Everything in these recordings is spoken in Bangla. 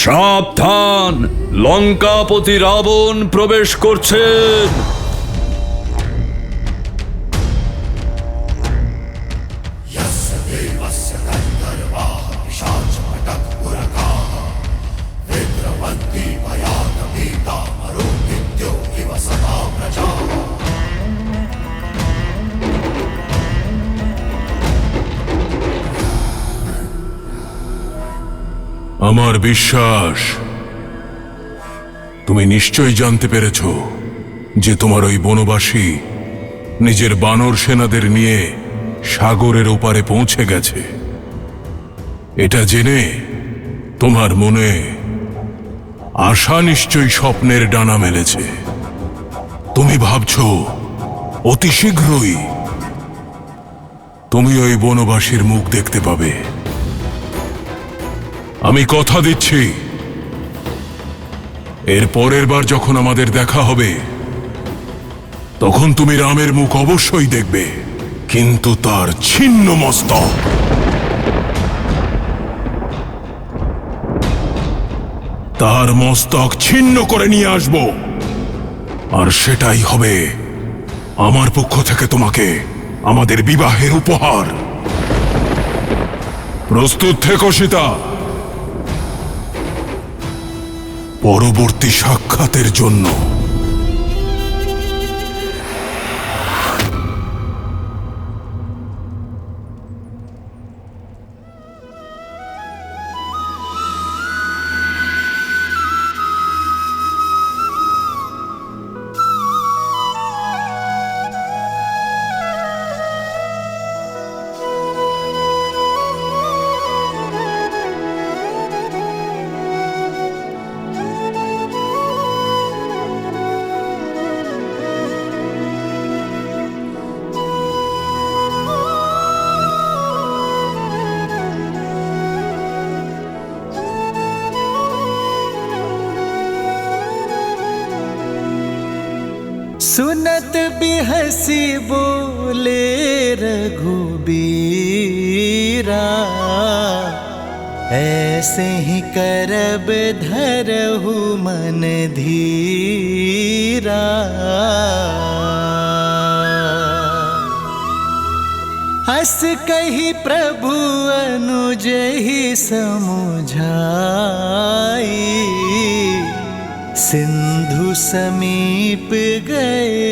সাবধান, লঙ্কাপতি রাবণ প্রবেশ করছেন। আমার বিশ্বাস তুমি নিশ্চয়ই জানতে পেরেছ যে তোমার ওই বনবাসী নিজের বানর সেনাদের নিয়ে সাগরের ওপারে পৌঁছে গেছে। এটা জেনে তোমার মনে আশা নিশ্চয়ই স্বপ্নের ডানা মেলেছে। তুমি ভাবছ অতি শীঘ্রই তুমি ওই বনবাসীর মুখ দেখতে পাবে। আমি কথা দিচ্ছি, এর পরের বার যখন আমাদের দেখা হবে তখন তুমি রামের মুখ অবশ্যই দেখবে, কিন্তু তার ছিন্ন মস্তক। তার মস্তক ছিন্ন করে নিয়ে আসব, আর সেটাই হবে আমার পক্ষ থেকে তোমাকে আমাদের বিবাহের উপহার। প্রস্তুত থেকো সীতা, পরবর্তী সাক্ষাতের জন্য। सुनत भी हंसी बोले रघुबीरा, ऐसे ही करब धरहु मन धीरा। हंस कही प्रभु अनुज ही समुझाई, सिंधु समीप गए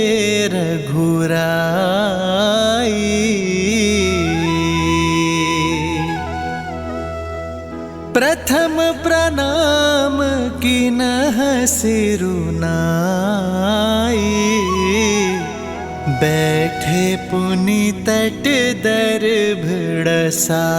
रघुराई। प्रथम प्रणाम किन्ह सिरुनाई, बैठे पुनि तट दर भिड़साई।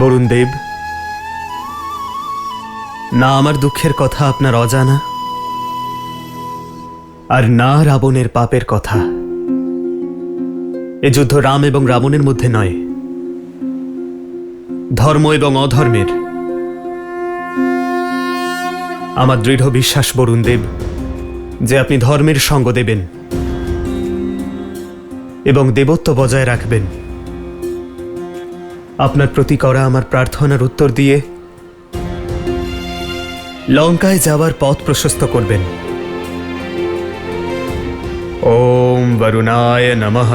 বরুণ দেব, না আমার দুঃখের কথা আপনার অজানা, আর না রাবণের পাপের কথা। এ যুদ্ধ রাম এবং রাবণের মধ্যে নয়, ধর্ম এবং অধর্মের। আমার দৃঢ় বিশ্বাস বরুণ দেব যে আপনি ধর্মের সঙ্গ দেবেন এবং দেবত্ব বজায় রাখবেন। আপনার প্রতি করা আমার প্রার্থনার উত্তর দিয়ে লঙ্কায় যাওয়ার পথ প্রশস্ত করবেন। ওম বরুণায় নমঃ।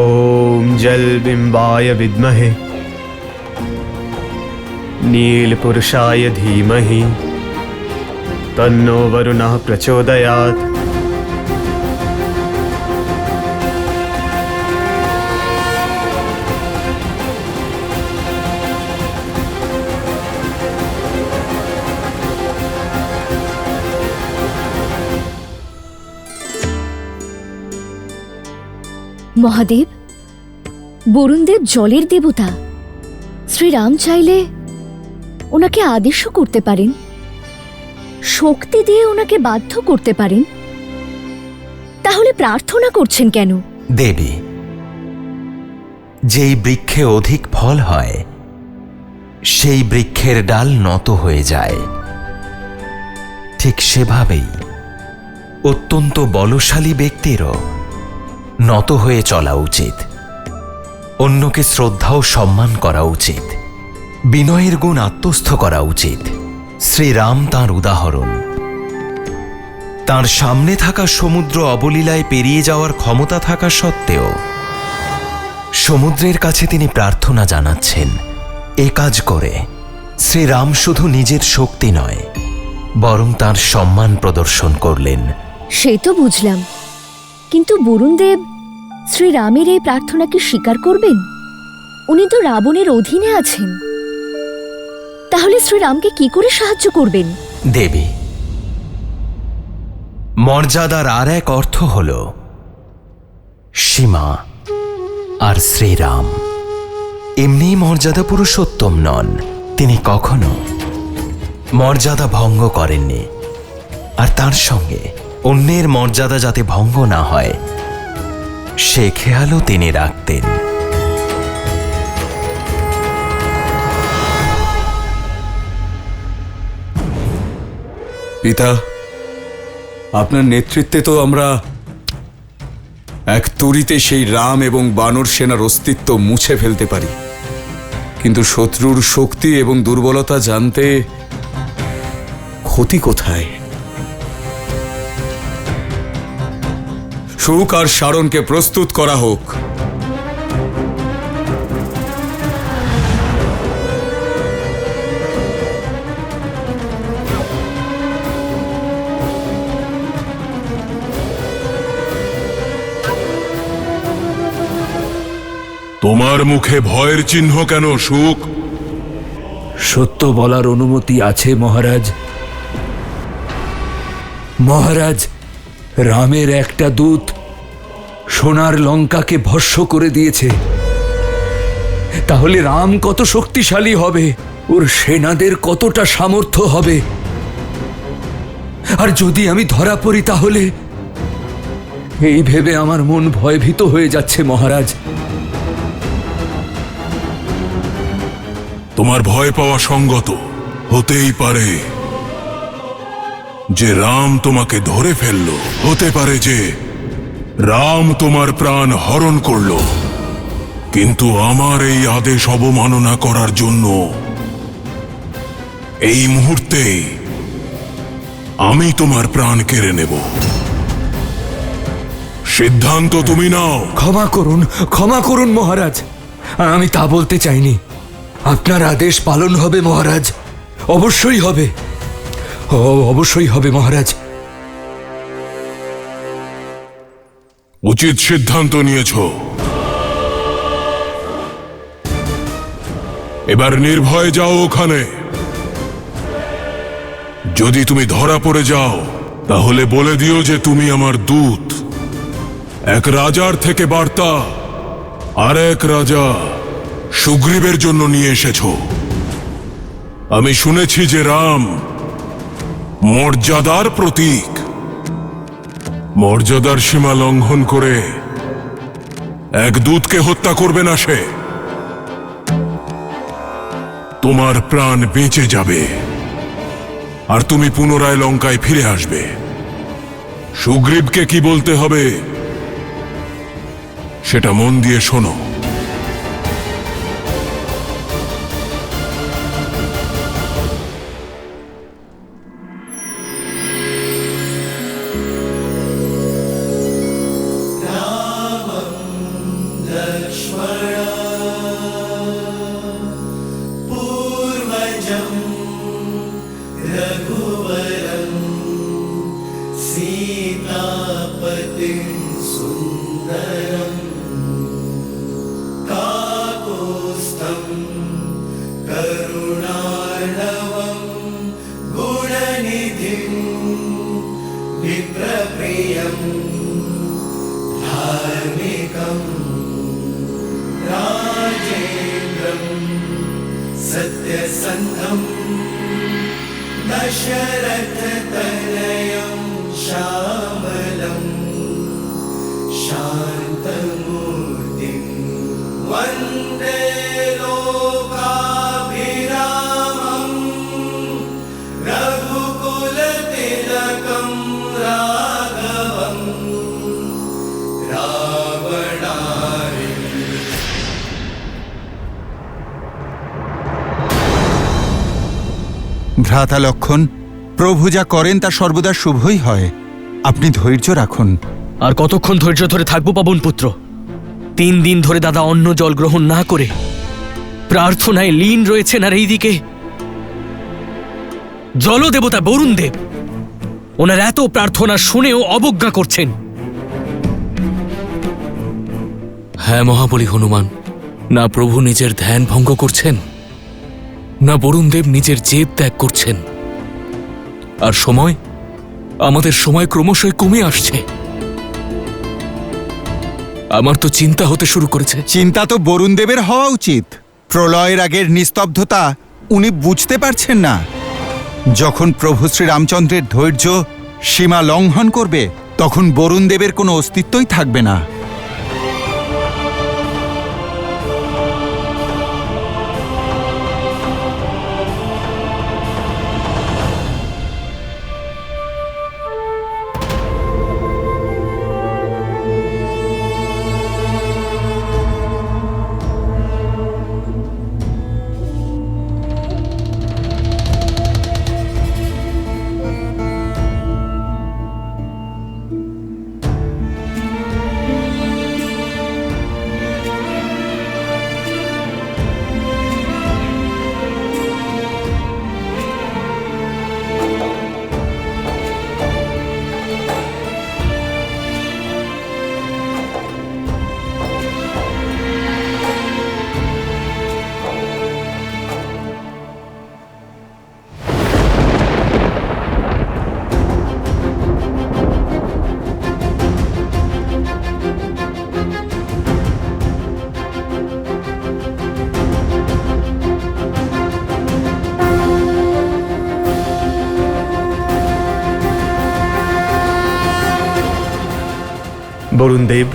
ओम जल बिंबाय विद्महे नील पुरुषाय धीमहि তন্নো বরুণঃ প্রচোদয়াৎ। মহাদেব, বরুণদেব জলের দেবতা। শ্রীরাম চাইলে ওনাকে আদেশও করতে পারেন, শক্তি দিয়ে ওনাকে বাধ্য করতে পারেন। তাহলে প্রার্থনা করছেন কেন? দেবী, যেই বৃক্ষে অধিক ফল হয় সেই বৃক্ষের ডাল নত হয়ে যায়। ঠিক সেভাবেই অত্যন্ত বলশালী ব্যক্তিরও নত হয়ে চলা উচিত, অন্যকে শ্রদ্ধা ও সম্মান করা উচিত, বিনয়ের গুণ আত্মস্থ করা উচিত। শ্রীরাম তাঁর উদাহরণ। তাঁর সামনে থাকা সমুদ্র অবলীলায় পেরিয়ে যাওয়ার ক্ষমতা থাকা সত্ত্বেও সমুদ্রের কাছে তিনি প্রার্থনা জানাচ্ছেন। এ কাজ করে শ্রীরাম শুধু নিজের শক্তি নয়, বরং তাঁর সম্মান প্রদর্শন করলেন। সে তো বুঝলাম, কিন্তু বরুণদেব শ্রীরামের এই প্রার্থনা কি স্বীকার করবেন? উনি তো রাবণের অধীনে আছেন। তাহলে শ্রীরামকে কি করে সাহায্য করবেন? দেবী, মর্যাদার আর এক অর্থ হল সীমা। আর শ্রীরাম এমনি মর্যাদা পুরুষোত্তম নন, তিনি কখনো মর্যাদা ভঙ্গ করেননি। আর তার সঙ্গে অন্যের মর্যাদা যাতে ভঙ্গ না হয় সে খেয়ালও তিনি রাখতেন। পিতা, আপনার নেতৃত্বে তো আমরা এক তুড়িতে সেই রাম এবং বানর সেনার অস্তিত্ব মুছে ফেলতে পারি, কিন্তু শত্রুর শক্তি এবং দুর্বলতা জানতে ক্ষতি কোথায়? সুখ আর সারণকে প্রস্তুত করা হোক। তোমার মুখে ভয়ের চিহ্ন কেন, সুখ? সত্য বলার অনুমতি আছে মহারাজ। মহারাজ, রামের একটা দূত সোনার লঙ্কাকে ভস্ম করে দিয়েছে। তাহলে রাম কত শক্তিশালী হবে, ওর সেনাদের কতটা সামর্থ্য হবে। আর যদি আমি ধরা পড়ি তাহলে? এই ভেবে আমার মন ভয়ভীত হয়ে যাচ্ছে মহারাজ। তোমার ভয় পাওয়া সঙ্গত। হতেই পারে যে রাম তোমাকে ধরে ফেলল, হতে পারে যে রাম তোমার প্রাণ হরণ করল, কিন্তু আমার এই আদেশ অবমাননা করার জন্য এই মুহূর্তে আমি তোমার প্রাণ কেড়ে নেব। সিদ্ধান্ত তুমি নাও। ক্ষমা করুন মহারাজ, আমি তা বলতে চাইনি। আপনার আদেশ পালন হবে মহারাজ, অবশ্যই হবে, অবশ্যই হবে মহারাজ। উচিত সিদ্ধান্ত নিয়েছ। এবার নির্ভয়ে যাও ওখানে। যদি তুমি ধরা পড়ে যাও তাহলে বলে দিও যে তুমি আমার দূত। এক রাজার থেকে বার্তা আর এক রাজা সুগ্রীবের জন্য নিয়ে এসেছ। আমি শুনেছি যে রাম মর্যাদার প্রতীক। মর্যাদার সীমা লঙ্ঘন করে এক দূতকে হত্যা করবে না সে। তোমার প্রাণ বেঁচে যাবে আর তুমি পুনরায় লঙ্কায় ফিরে আসবে। সুগ্রীবকে কি বলতে হবে সেটা মন দিয়ে শোনো। पूर्वजं रघुवरं ভ্রাতা লক্ষণ, প্রভু যা করেন তা সর্বদা শুভই হয়। আপনি ধৈর্য রাখুন। আর কতক্ষণ ধৈর্য ধরে থাকবো পাবন পুত্র? 3 দিন ধরে দাদা অন্ন জল গ্রহণ না করে প্রার্থনায় লীন রয়েছেন, আর এইদিকে জলদেবতা বরুণ দেব ওনার এত প্রার্থনা শুনেও অবজ্ঞা করছেন। হ্যাঁ মহাবলী হনুমান, না প্রভু নিজের ধ্যান ভঙ্গ করছেন, না বরুণদেব নিজের জেদ ত্যাগ করছেন। আর আমাদের সময় ক্রমশই কমে আসছে। আমার তো চিন্তা হতে শুরু করেছে। চিন্তা তো বরুণ দেবের হওয়া উচিত। প্রলয়ের আগের নিস্তব্ধতা উনি বুঝতে পারছেন না। যখন প্রভু শ্রীরামচন্দ্রের ধৈর্য সীমা লঙ্ঘন করবে, তখন বরুণ দেবের কোনো অস্তিত্বই থাকবে না। বরুণ দেব,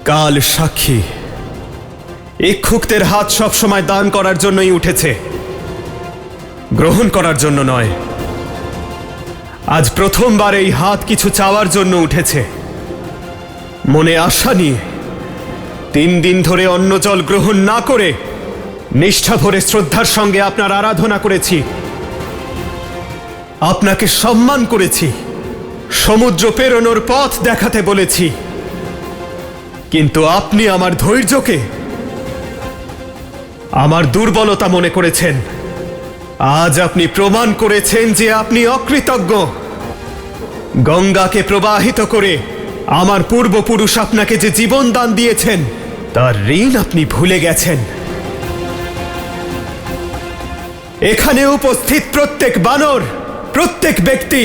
কাল সাক্ষী, ইক্ষুকদের হাত সবসময় দান করার জন্যই উঠেছে, গ্রহণ করার জন্য নয়। আজ প্রথমবার এই হাত কিছু চাওয়ার জন্য উঠেছে। মনে আশা নিয়ে 3 দিন ধরে অন্ন জল গ্রহণ না করে নিষ্ঠা ভরে শ্রদ্ধার সঙ্গে আপনার আরাধনা করেছি, আপনাকে সম্মান করেছি, সমুদ্র পেরোনোর পথ দেখাতে বলেছি। কিন্তু আপনি আমার ধৈর্যকে আমার দুর্বলতা মনে করেছেন। আজ আপনি প্রমাণ করেছেন যে আপনি অকৃতজ্ঞ। গঙ্গাকে প্রবাহিত করে আমার পূর্বপুরুষ আপনাকে যে জীবন দান দিয়েছেন, তার ঋণ আপনি ভুলে গেছেন। এখানে উপস্থিত প্রত্যেক বানর, প্রত্যেক ব্যক্তি,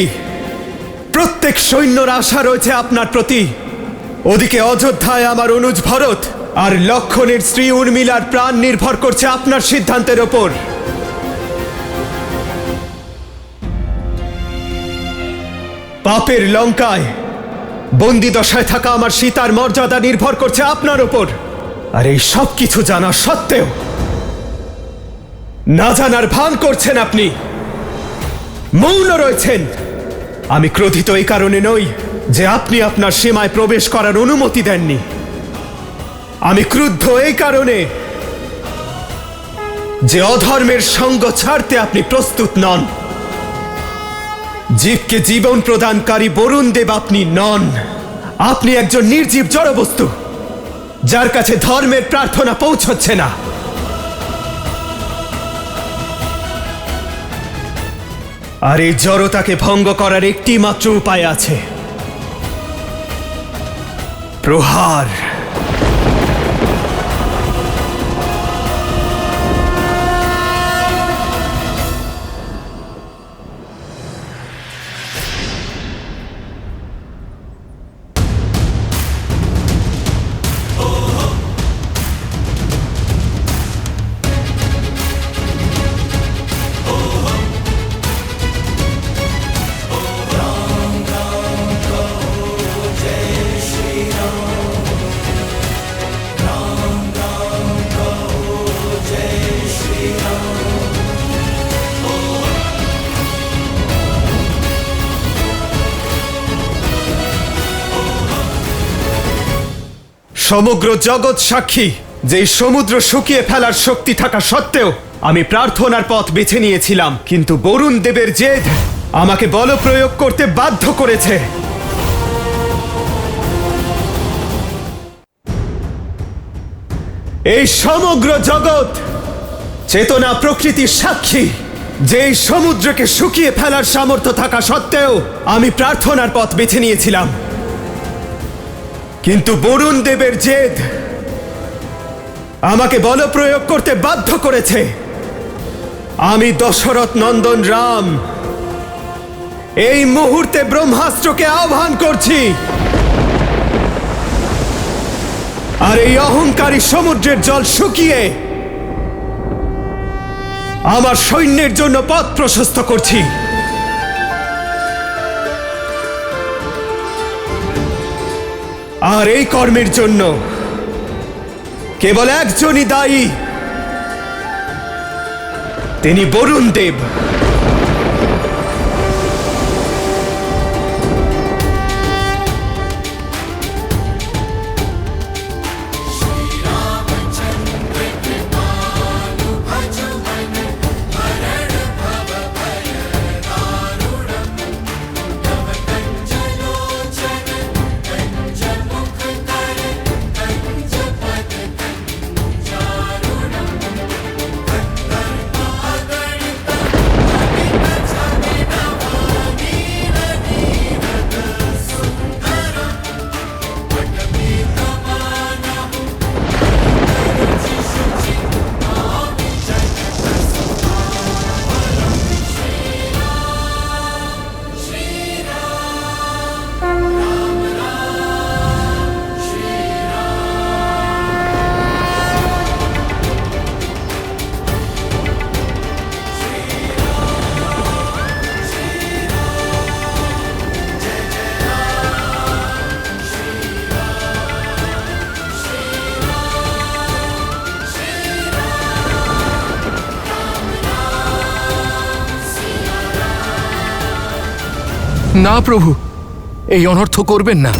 প্রত্যেক সৈন্যর আশা রয়েছে আপনার প্রতি। ওদিকে অযোধ্যায় আমার অনুজ ভরত আর লক্ষণের স্ত্রী উর্মিলার প্রাণ নির্ভর করছে আপনার সিদ্ধান্তের ওপর। পাপের লঙ্কায় বন্দি দশায় থাকা আমার সীতার মর্যাদা নির্ভর করছে আপনার ওপর। আর এই সব কিছু জানা সত্ত্বেও না জানার ভান করছেন আপনি, মৌন রয়েছেন। আমি ক্রোধিত এই কারণে নই যে আপনি আপনার সীমায় প্রবেশ করার অনুমতি দেননি। আমি ক্রুদ্ধ এই কারণে যে অধর্মের সঙ্গ ছাড়তে আপনি প্রস্তুত নন। জীবকে জীবন প্রদানকারী বরুণ দেব আপনি নন। আপনি একজন নির্জীব জড়বস্তু, যার কাছে ধর্মের প্রার্থনা পৌঁছচ্ছে না। আর এই জড়তাকে ভঙ্গ করার একটি মাত্র উপায় আছে, প্রহার। সমগ্র জগৎ সাক্ষী যে সমুদ্র শুকিয়ে ফেলার শক্তি থাকা সত্ত্বেও আমি প্রার্থনার পথ বেছে নিয়েছিলাম, কিন্তু বরুণ দেবের জেদ আমাকে বল প্রয়োগ করতে বাধ্য করেছে। এই সমগ্র জগৎ চেতনা প্রকৃতির সাক্ষী যে এই সমুদ্রকে শুকিয়ে ফেলার সামর্থ্য থাকা সত্ত্বেও আমি প্রার্থনার পথ বেছে নিয়েছিলাম, কিন্তু বরুণ দেবের জেদ আমাকে বল প্রয়োগ করতে বাধ্য করেছে। আমি দশরথ নন্দন রাম এই মুহূর্তে ব্রহ্মাস্ত্রকে আহ্বান করছি, আর এই অহংকারী সমুদ্রের জল শুকিয়ে আমার সৈন্যের জন্য পথ প্রশস্ত করছি। আর এই কর্মের জন্য কেবল একজনই দায়ী, তিনি বরুণ দেব। না প্রভু, এই অনর্থ করবেন না।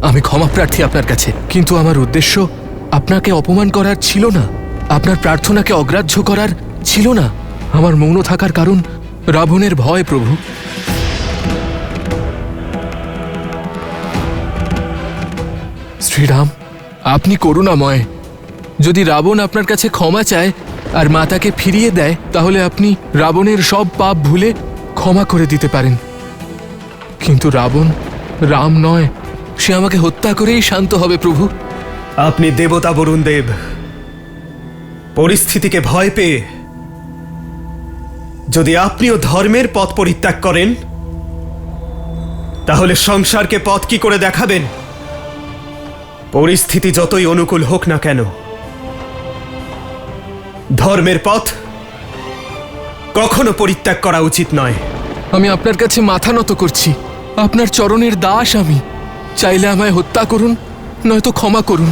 আমি ক্ষমা প্রার্থী আপনার কাছে, কিন্তু আমার উদ্দেশ্য আপনাকে অপমান করার ছিল না, আপনার প্রার্থনাকে অগ্রাহ্য করার ছিল না। আমার মৌন থাকার কারণ রাবণের ভয় প্রভু। শ্রীরাম, আপনি করুণাময়। যদি রাবণ আপনার কাছে ক্ষমা চায় আর মাতাকে ফিরিয়ে দেয়, তাহলে আপনি রাবণের সব পাপ ভুলে ক্ষমা করে দিতে পারেন। কিন্তু রাবণ রাম নয়, সে আমাকে হত্যা করেই শান্ত হবে প্রভু। আপনি দেবতা বরুণ দেব, পরিস্থিতিকে ভয় পেয়ে যদি আপনিও ধর্মের পথ পরিত্যাগ করেন, তাহলে সংসারকে পথ কি করে দেখাবেন? পরিস্থিতি যতই অনুকূল হোক না কেন, ধর্মের পথ কখনো পরিত্যাগ করা উচিত নয়। আমি আপনার কাছে মাথা নত করছি, আপনার চরণের দাস আমি। চাইলে আমায় হত্যা করুন, নয়তো ক্ষমা করুন।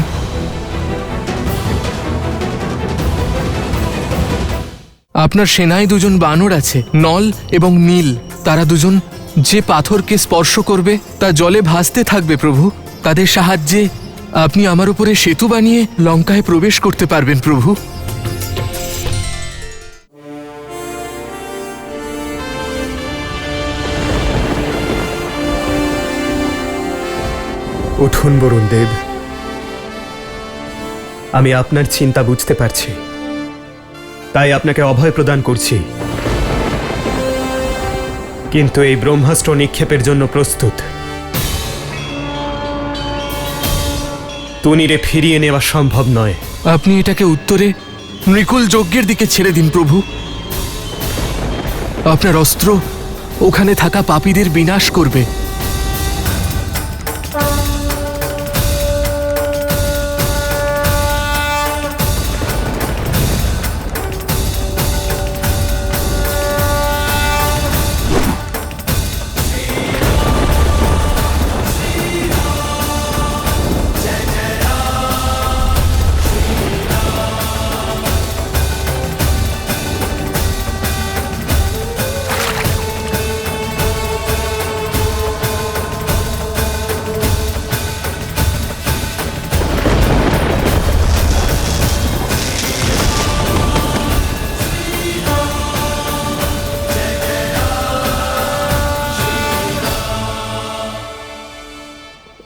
আপনার সেনায় দুজন বানর আছে, নল এবং নীল। তারা দুজন যে পাথরকে স্পর্শ করবে তা জলে ভাসতে থাকবে প্রভু। তাদের সাহায্যে আপনি আমার উপরে সেতু বানিয়ে লঙ্কায় প্রবেশ করতে পারবেন প্রভু। উঠুন বরুণ দেব, আমি আপনার চিন্তা বুঝতে পারছি, তাই আপনাকে অভয় প্রদান করছি। কিন্তু এই ব্রহ্মাস্ত্র নিক্ষেপের জন্য প্রস্তুত। তুনিরে ফিরিয়ে নেওয়া সম্ভব নয়। আপনি এটাকে উত্তরে নৃকুল যজ্ঞের দিকে ছেড়ে দিন প্রভু। আপনার অস্ত্র ওখানে থাকা পাপীদের বিনাশ করবে।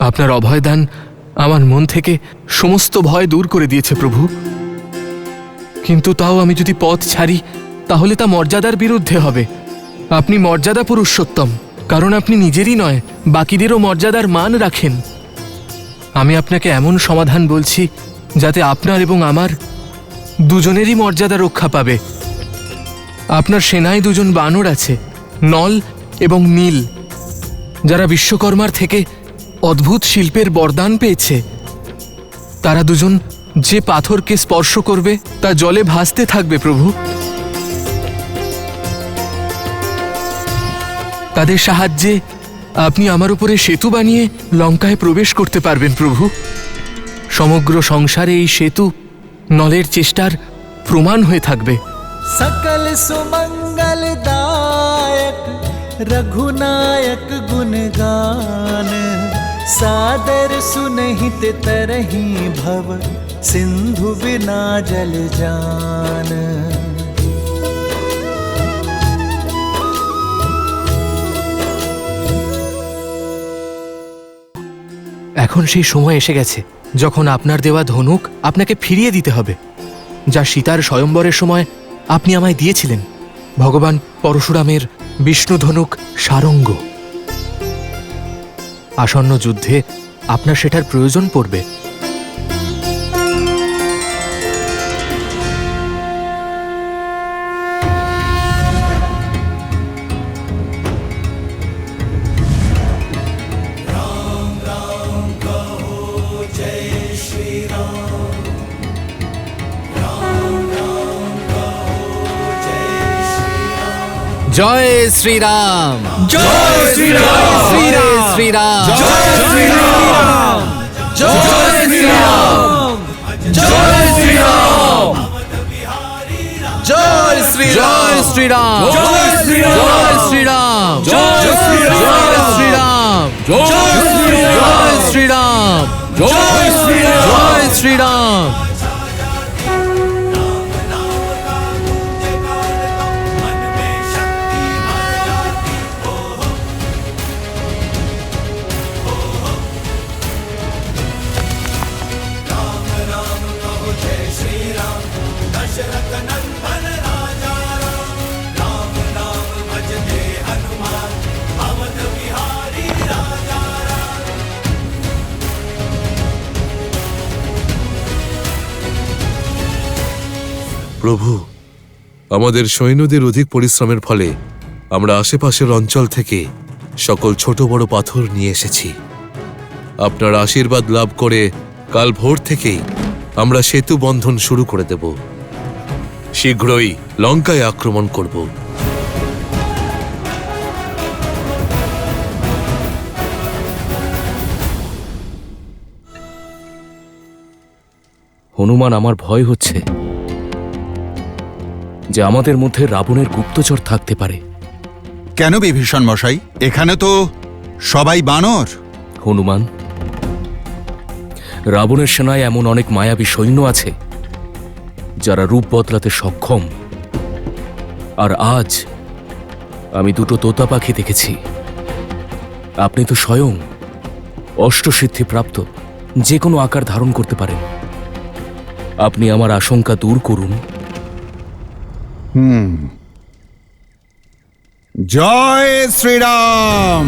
আপনার অভয়দান আমার মন থেকে সমস্ত ভয় দূর করে দিয়েছে প্রভু। কিন্তু তাও আমি যদি পথ ছাড়ি তাহলে তা মর্যাদার বিরুদ্ধে হবে। আপনি মর্যাদা পুরুষোত্তম, কারণ আপনি নিজেরই নয় বাকিদেরও মর্যাদার মান রাখেন। আমি আপনাকে এমন সমাধান বলছি যাতে আপনার এবং আমার দুজনেরই মর্যাদা রক্ষা পাবে। আপনার সেনায় দুজন বানর আছে, নল এবং নীল, যারা বিশ্বকর্মার থেকে অদ্ভুত শিল্পের বরদান পেয়েছে। তারা দুজন যে পাথরকে স্পর্শ করবে তা জলে ভাসতে থাকবে প্রভু। তাদের সাহায্যে আপনি আমার উপরে সেতু বানিয়ে লঙ্কায় প্রবেশ করতে পারবেন প্রভু। সমগ্র সংসারে এই সেতু নলের চেষ্টার প্রমাণ হয়ে থাকবে। सकल सुमंगलदायक रघुनायक गुणगान सादर सुनहित तरही भव सिंधु बिना जल जान। এখন সেই সময় এসে গেছে যখন আপনার দেওয়া ধনুক আপনাকে ফিরিয়ে দিতে হবে, যা সীতার স্বয়ম্বরের সময় আপনি আমায় দিয়েছিলেন। ভগবান পরশুরামের বিষ্ণু ধনুক সারঙ্গ। আসন্ন যুদ্ধে আপনার সেটার প্রয়োজন পড়বে। জয় শ্রীরাম, জয় শ্রীরাম, শ্রীরাম, জয় শ্রীরাম, জয় শ্রীরাম, জয় শ্রীরাম, জয় শ্রীরাম, জয় শ্রীরাম, জয় শ্রীরাম, জয় শ্রীরাম, জয় শ্রীরাম। প্রভু, আমাদের সৈন্যদের অধিক পরিশ্রমের ফলে আমরা আশেপাশের অঞ্চল থেকে সকল ছোট বড় পাথর নিয়ে এসেছি। আপনার আশীর্বাদ লাভ করে কাল ভোর থেকেই আমরা সেতু বন্ধন শুরু করে দেব। শীঘ্রই লঙ্কায় আক্রমণ করব। হনুমান, আমার ভয় হচ্ছে যে আমাদের মধ্যে রাবণের গুপ্তচর থাকতে পারে। কেন বিভীষণ মশাই? এখানে তো সবাই বানর। হনুমান, রাবণের সেনায় এমন অনেক মায়াবী সৈন্য আছে যারা রূপ বদলাতে সক্ষম। আর আজ আমি দুটো তোতা পাখি দেখেছি। আপনি তো স্বয়ং অষ্টসিদ্ধি প্রাপ্ত, যে কোনো আকার ধারণ করতে পারেন। আপনি আমার আশঙ্কা দূর করুন। জয় শ্রীরাম।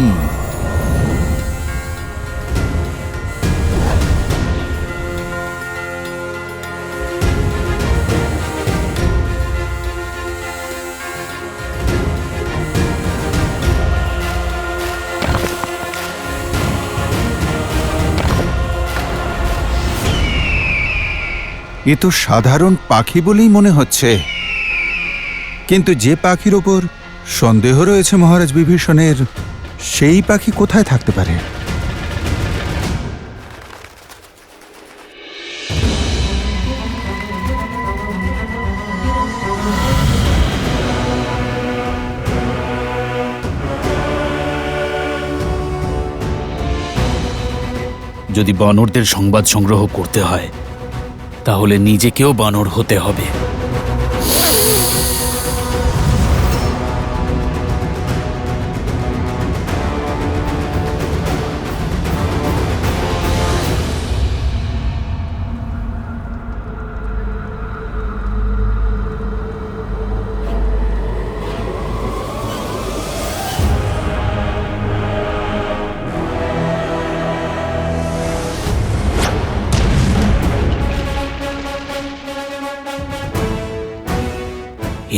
এ তো সাধারণ পাখি বলেই মনে হচ্ছে, কিন্তু যে পাখির ওপর সন্দেহ রয়েছে মহারাজ বিভীষণের, সেই পাখি কোথায় থাকতে পারে? যদি বানরদের সংবাদ সংগ্রহ করতে হয় তাহলে নিজেকেও বানর হতে হবে।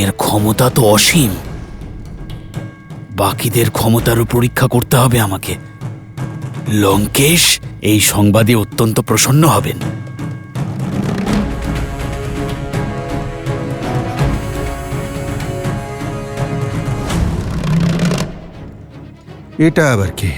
এর ক্ষমতা তো অসীম, বাকিদের ক্ষমতারও পরীক্ষা করতে হবে আমাকে। লঙ্কেশ এই সংবাদে অত্যন্ত প্রসন্ন হবেন। এটা আবার কি?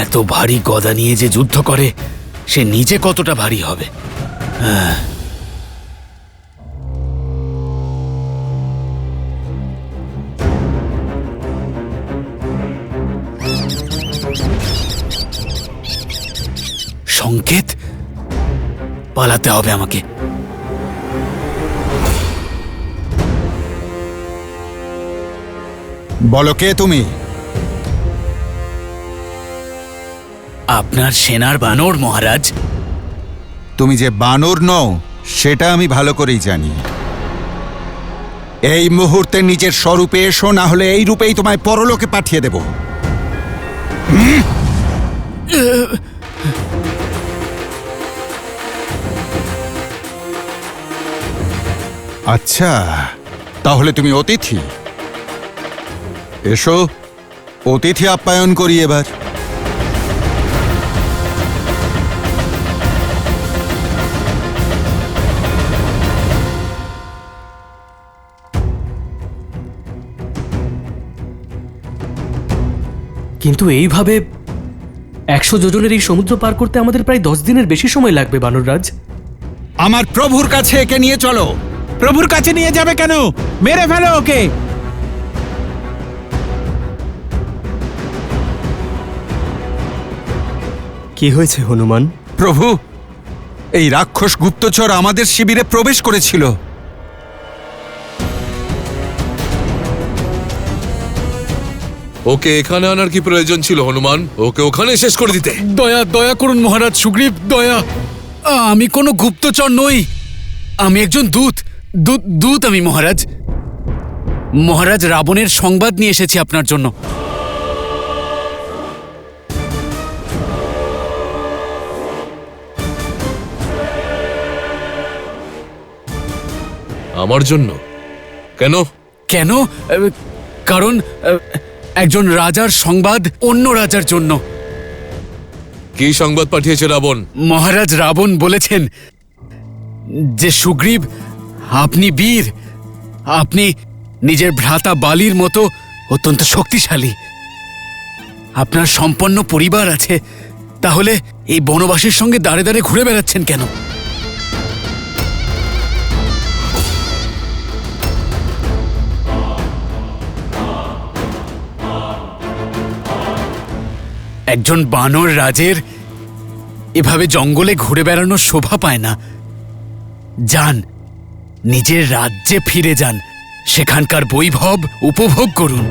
এত ভারী গদা নিয়ে যে যুদ্ধ করে সে নিজে কতটা ভারী হবে। সংকেত, পালাতে হবে আমাকে। বলো, কে তুমি? আপনার সেনার বানর মহারাজ। তুমি যে বানর নও সেটা আমি ভালো করেই জানি। এই মুহূর্তে নিজের স্বরূপে এসো, না হলে এই রূপেই তোমায় পরলোকে পাঠিয়ে দেব। আচ্ছা, তাহলে তুমি অতিথি। এসো, অতিথি আপ্যায়ন করি এবার। কিন্তু এইভাবে 100 যোজনের এই সমুদ্র পার করতে আমাদের প্রায় 10 দিনের বেশি সময় লাগবে বানররাজ। আমার প্রভুর কাছে একে নিয়ে চলো। প্রভুর কাছে নিয়ে যাবে কেন? মেরে ফেলো ওকে। কি হয়েছে হনুমান? প্রভু, এই রাক্ষস গুপ্তচর আমাদের শিবিরে প্রবেশ করেছিল। ওকে এখানে আনার কি প্রয়োজন ছিল হনুমান? ওকে ওখানে শেষ করে দিতে। দয়া দয়া করুন মহারাজ সুগ্রীব, দয়া। আমি কোনো গুপ্তচর নই, আমি একজন দূত। দূত আমি মহারাজ। মহারাজ, রাবণের সংবাদ নিয়ে এসেছি আপনার জন্য। আমার জন্য? কেন? কেন? কারণ একজন রাজার সংবাদ অন্য রাজার জন্য। কি সংবাদ পাঠিয়েছে রাবণ? মহারাজ, রাবণ বলেছেন যে সুগ্রীব, আপনি বীর, আপনি নিজের ভ্রাতা বালির মতো অত্যন্ত শক্তিশালী, আপনার সম্পন্ন পরিবার আছে, তাহলে এই বনবাসীর সঙ্গে দাঁড়ে দাঁড়ে ঘুরে বেড়াচ্ছেন কেন? একজন বানর রাজের এভাবে জঙ্গলে ঘুরে বেড়ানোর শোভা পায় না। যান, নিজের রাজ্যে ফিরে যান, সেখানকার বৈভব উপভোগ করুন।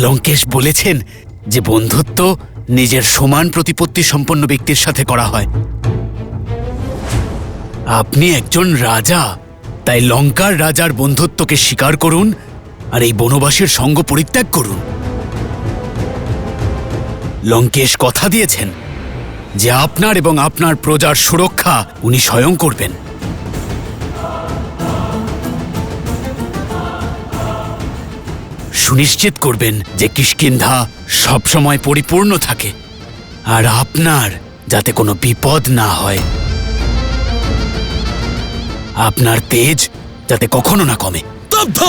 লঙ্কেশ বলেছেন যে বন্ধুত্ব নিজের সমান প্রতিপত্তি সম্পন্ন ব্যক্তির সাথে করা হয়। আপনি একজন রাজা, তাই লঙ্কার রাজার বন্ধুত্বকে স্বীকার করুন আর এই বনবাসীর সঙ্গ পরিত্যাগ করুন। লঙ্কেশ কথা দিয়েছেন যে আপনার এবং আপনার প্রজার সুরক্ষা উনি স্বয়ং করবেন। সুনিশ্চিত করবেন যে কিষ্কিন্ধা সবসময় পরিপূর্ণ থাকে আর আপনার যাতে কোনো বিপদ না হয়, আপনার তেজ যাতে কখনো না কমে। স্তব্ধ!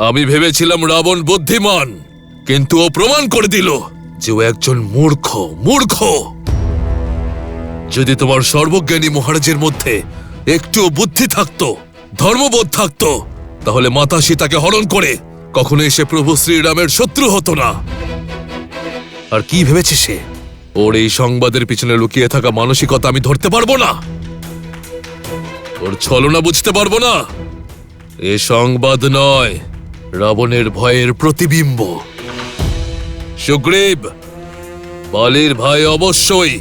আমি ভেবেছিলাম রাবণ বুদ্ধিমান, কিন্তু ও প্রমাণ করে দিল যে ও একজন মূর্খ। মূর্খ! যদি তোমার সর্বজ্ঞানী মহারাজের মধ্যে একটুও বুদ্ধি থাকতো, ধর্মবোধ থাকতো, তাহলে মাতা সীতাকে হরণ করে কখনো এসে প্রভু শ্রীরামের শত্রু হতো না। আর কি ভেবেছে সে? ওর এই সংবাদের পিছনে লুকিয়ে থাকা মানসিকতা আমি ধরতে পারবো না, ওর ছলনা বুঝতে পারবো না। এ সংবাদ নয়, রাবণের ভয়ের প্রতিবিম্ব। সুগ্রীব বালির ভাই অবশ্যই,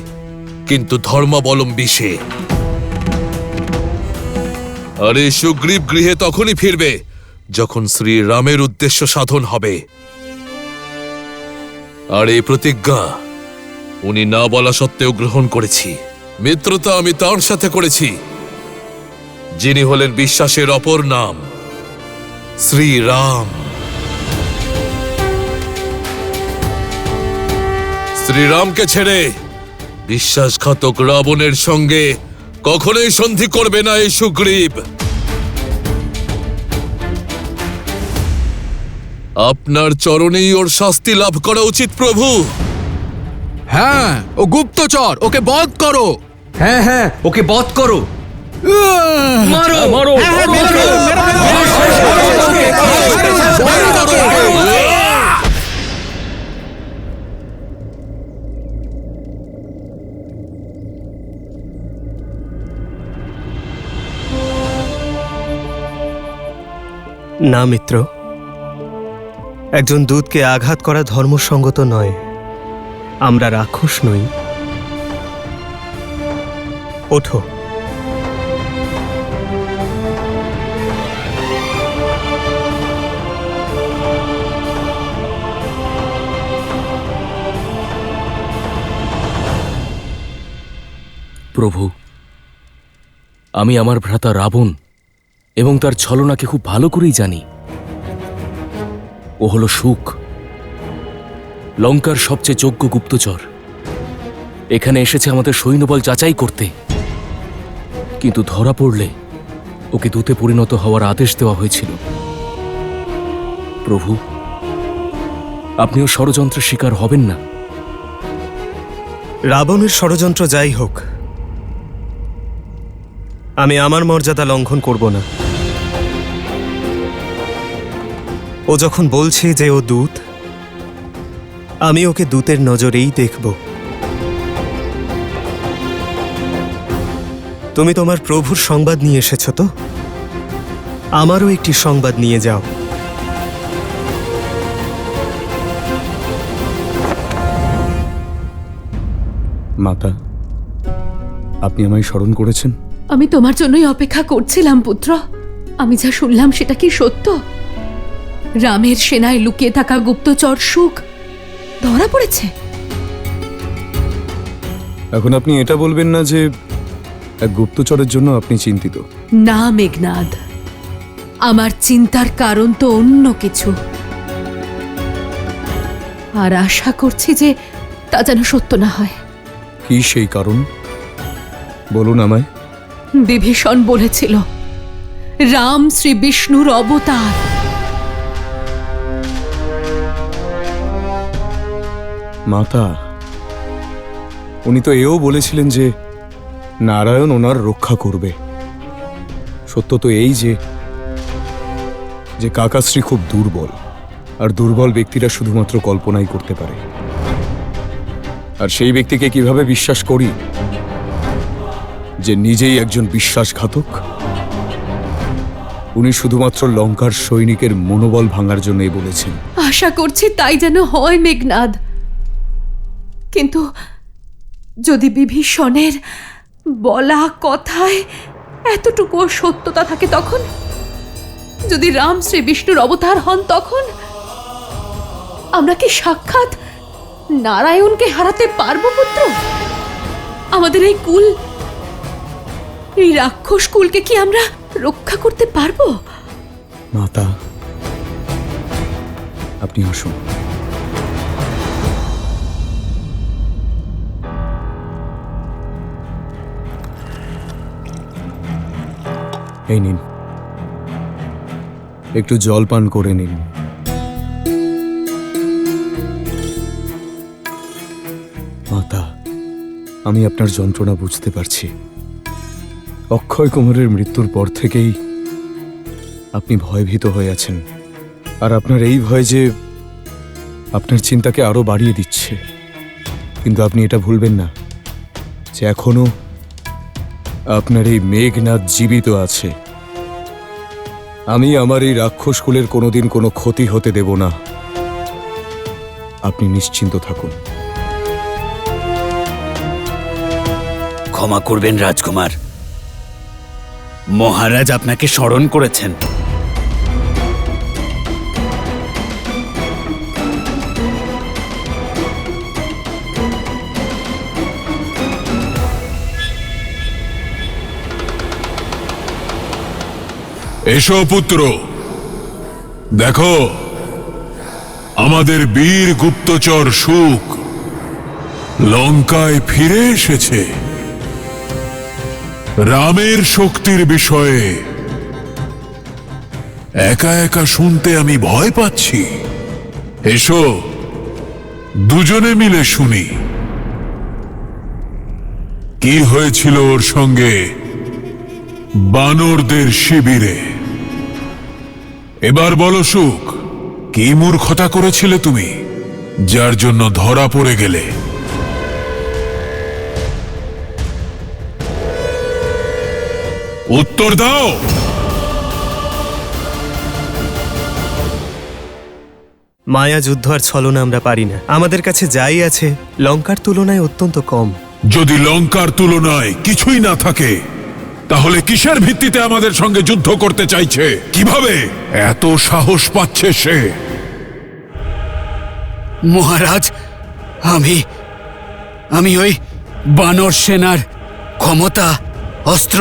কিন্তু ধর্মাবলম্বী সে। আরে সুগ্রীব গৃহে তখনই ফিরবে যখন শ্রীরামের উদ্দেশ্য সাধন হবে। আর এই প্রতিজ্ঞা উনি না বলা সত্ত্বেও গ্রহণ করেছি। মিত্রতা আমি তার সাথে করেছি যিনি হলেন বিশ্বাসের অপর নাম, শ্রীরাম। শ্রীরামকে ছেড়ে বিশ্বাসঘাতক রাবণের সঙ্গে কখনোই সন্ধি করবে না এই সুগ্রীব। আপনার চরণেই ওর শাস্তি লাভ করা উচিত প্রভু। হ্যাঁ, ও গুপ্তচর, ওকে বধ করো। হ্যাঁ হ্যাঁ, ওকে বধ করো। মারো মারো না মিত্র, একজন দূতকে আঘাত করা ধর্মসঙ্গত নয়। আমরা রাক্ষস নই। ওঠো। প্রভু, আমি আমার ভ্রাতা রাবণ এবং তার ছলনাকে খুব ভালো করেই জানি। ও হলো সুখ, লঙ্কার সবচেয়ে যোগ্য গুপ্তচর। এখানে এসেছে আমাদের সৈন্যবল যাচাই করতে, কিন্তু ধরা পড়লে ওকে দূতে পরিণত হওয়ার আদেশ দেওয়া হয়েছিল। প্রভু, আপনিও ষড়যন্ত্রের শিকার হবেন না। রাবণের ষড়যন্ত্র যাই হোক, আমি আমার মর্যাদা লঙ্ঘন করব না। ও যখন বলছে যে ও দূত, আমি ওকে দূতের নজরেই দেখব। তুমি তোমার প্রভুর সংবাদ নিয়ে এসেছ তো? আমারও একটি সংবাদ নিয়ে যাও। মাতা, আপনি আমায় স্মরণ করেছেন? আমি তোমার জন্যই অপেক্ষা করছিলাম পুত্র। আমি যা শুনলাম সেটা কি সত্য? রামের সেনায় লুকিয়ে থাকা গুপ্তচর সুখ ধরা পড়েছে? এখন আপনি এটা বলবেন না যে এক গুপ্তচরের জন্য আপনি চিন্তিত? না মেঘনাদ, আমার চিন্তার কারণ তো অন্য কিছু। আর আশা করছি যে তা যেন সত্য না হয়। কি সেই কারণ? বলুন আমায়। বিভীষণ বলেছিল রাম শ্রী বিষ্ণুর অবতার। মাতা, উনি তো এও বলেছিলেন যে নারায়ণ ওনার রক্ষা করবে। সত্য তো এই যে কাকাশ্রী খুব দুর্বল, আর দুর্বল ব্যক্তিরা শুধুমাত্র কল্পনাই করতে পারে। আর সেই ব্যক্তিকে কিভাবে বিশ্বাস করি যে নিজেই একজন বিশ্বাসঘাতক? উনি শুধুমাত্র লঙ্কার সৈনিকের মনোবল ভাঙার জন্যই বলেছেন। আশা করছি তাই যেন হয় মেঘনাদ। কিন্তু যদি বিভীষণের বলা কথায় এতটুকু সত্যতা থাকে, তখন যদি রাম শ্রী বিষ্ণুর অবতার হন, তখন আমরা কি সাক্ষাৎ নারায়ণকে হারাতে পারবো পুত্র? আমাদের এই কুল, এই রাক্ষস কুলকে কি আমরা রক্ষা করতে পারবো? মাতা, আপনি আসুন। এই নিন, একটু জল পান করে নিন। মাতা, আমি আপনার যন্ত্রণা বুঝতে পারছি। অক্ষয় কুমারের মৃত্যুর পর থেকেই আপনি ভয়ভীত হয়ে আছেন, আর আপনার এই ভয় যে আপনার চিন্তাকে আরো বাড়িয়ে দিচ্ছে। কিন্তু আপনি এটা ভুলবেন না যে এখনো আপনার এই মেঘনাদ জীবিত আছে। আমি আমার এই রাক্ষস কুলের কোনোদিন কোনো ক্ষতি হতে দেব না। আপনি নিশ্চিন্ত থাকুন। ক্ষমা করবেন রাজকুমার, মহারাজ আপনাকে স্মরণ করেছেন। এসো পুত্র, দেখো আমাদের বীর গুপ্তচর সুক লঙ্কায় ফিরে এসেছে। রামের শক্তির বিষয়ে একা একা শুনতে আমি ভয় পাচ্ছি। এসো দুজনে মিলে শুনি কি হয়েছিল ওর সঙ্গে বানরদের শিবিরে। এবার বলো সুক, কি মূর্খতা করেছিলে তুমি, যার জন্য ধরা পড়ে গেলে? উত্তর দাও। মায়া যুদ্ধ আর ছলনা আমরা পারি না। আমাদের কাছে যাই আছে লঙ্কার তুলনায় অত্যন্ত কম। যদি লঙ্কার তুলনায় কিছুই না থাকে, তাহলে কিসের ভিত্তিতে আমাদের সঙ্গে যুদ্ধ করতে চাইছে? কিভাবে এত সাহস পাচ্ছে সে? মহারাজ, আমি ওই বানর সেনার ক্ষমতা, অস্ত্র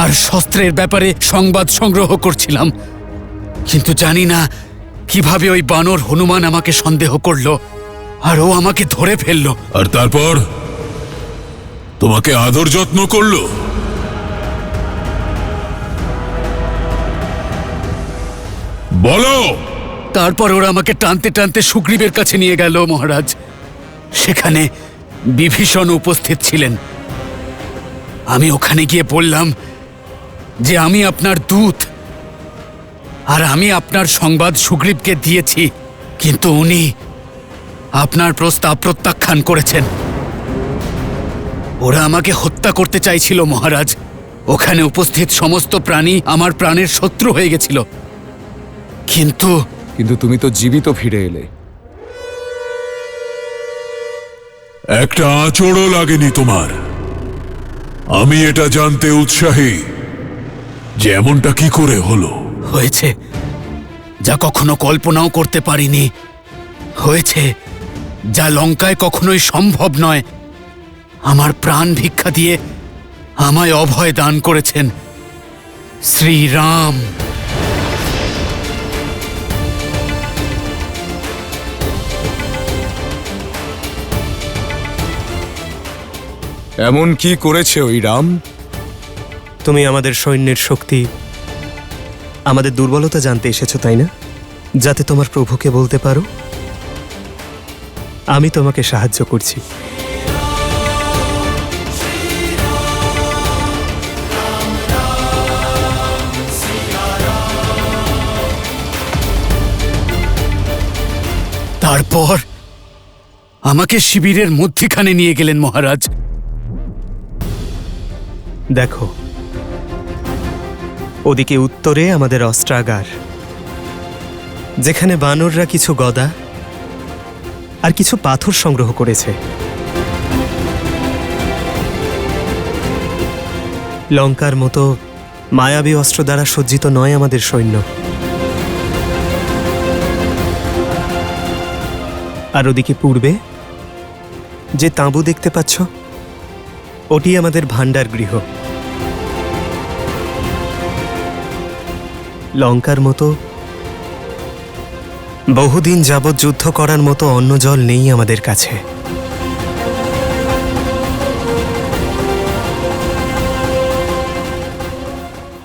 আর শস্ত্রের ব্যাপারে সংবাদ সংগ্রহ করছিলাম, কিন্তু জানি না কিভাবে ওই বানর হনুমান আমাকে সন্দেহ করলো আর ও আমাকে ধরে ফেললো। আর তারপর তোমাকে আদর যত্ন করলো? বলো। তারপর ওরা আমাকে টানতে টানতে সুগ্রীবের কাছে নিয়ে গেল মহারাজ। সেখানে বিভীষণ উপস্থিত ছিলেন। আমি ওখানে গিয়ে বললাম যে আমি আপনার দূত আর আমি আপনার সংবাদ সুগ্রীবকে দিয়েছি, কিন্তু উনি আপনার প্রস্তাব প্রত্যাখ্যান করেছেন। ওরা আমাকে হত্যা করতে চাইছিল মহারাজ। ওখানে উপস্থিত সমস্ত প্রাণী আমার প্রাণের শত্রু হয়ে গেছিল, কিন্তু তুমি তো জীবিত ফিরে এলে। একটা আঁচড়ও লাগেনি তোমার। আমি এটা জানতে উৎসাহী যে এমনটা কি করে হলো। হয়েছে যা কখনো কল্পনাও করতে পারিনি, হয়েছে যা লঙ্কায় কখনোই সম্ভব নয়। আমার প্রাণ ভিক্ষা দিয়ে আমায় অভয় দান করেছেন শ্রীরাম। এমন কি করেছে ওই রাম? তুমি আমাদের সৈন্যের শক্তি, আমাদের দুর্বলতা জানতে এসেছো, তাই না? যাতে তোমার প্রভুকে বলতে পারো আমি তোমাকে সাহায্য করছি। তারপর আমাকে শিবিরের মধ্যখানে নিয়ে গেলেন মহারাজ। দেখো, ওদিকে উত্তরে আমাদের অস্ত্রাগার, যেখানে বানররা কিছু গদা আর কিছু পাথর সংগ্রহ করেছে। লঙ্কার মতো মায়াবী অস্ত্র দ্বারা সজ্জিত নয় আমাদের সৈন্য। আর ওদিকে পূর্বে যে তাঁবু দেখতে পাচ্ছ, ওটি আমাদের ভাণ্ডার গৃহ। লঙ্কার মতো বহুদিন যাবৎ যুদ্ধ করার মতো অন্য জল নেই আমাদের কাছে।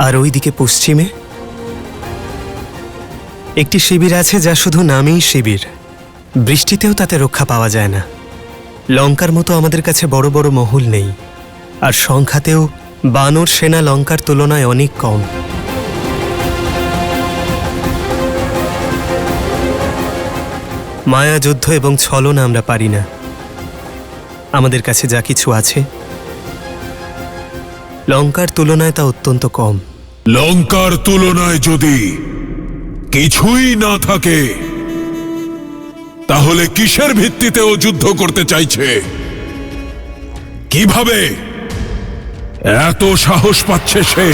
আর ওইদিকে পশ্চিমে একটি শিবির আছে, যা শুধু নামেই শিবির। বৃষ্টিতেও তাতে রক্ষা পাওয়া যায় না। লঙ্কার মতো আমাদের কাছে বড় বড় মহল নেই, আর সংখ্যাতেও বানর সেনা লঙ্কার তুলনায় অনেক কম। মায়া যুদ্ধ এবং ছলনা আমরা পারি না। আমাদের কাছে যা কিছু আছে, লঙ্কার তুলনায় তা অত্যন্ত কম। লঙ্কার তুলনায় যদি কিছুই না থাকে, তাহলে কিসের ভিত্তিতে ও যুদ্ধ করতে চাইছে? কিভাবে এত সাহস পাচ্ছে সে?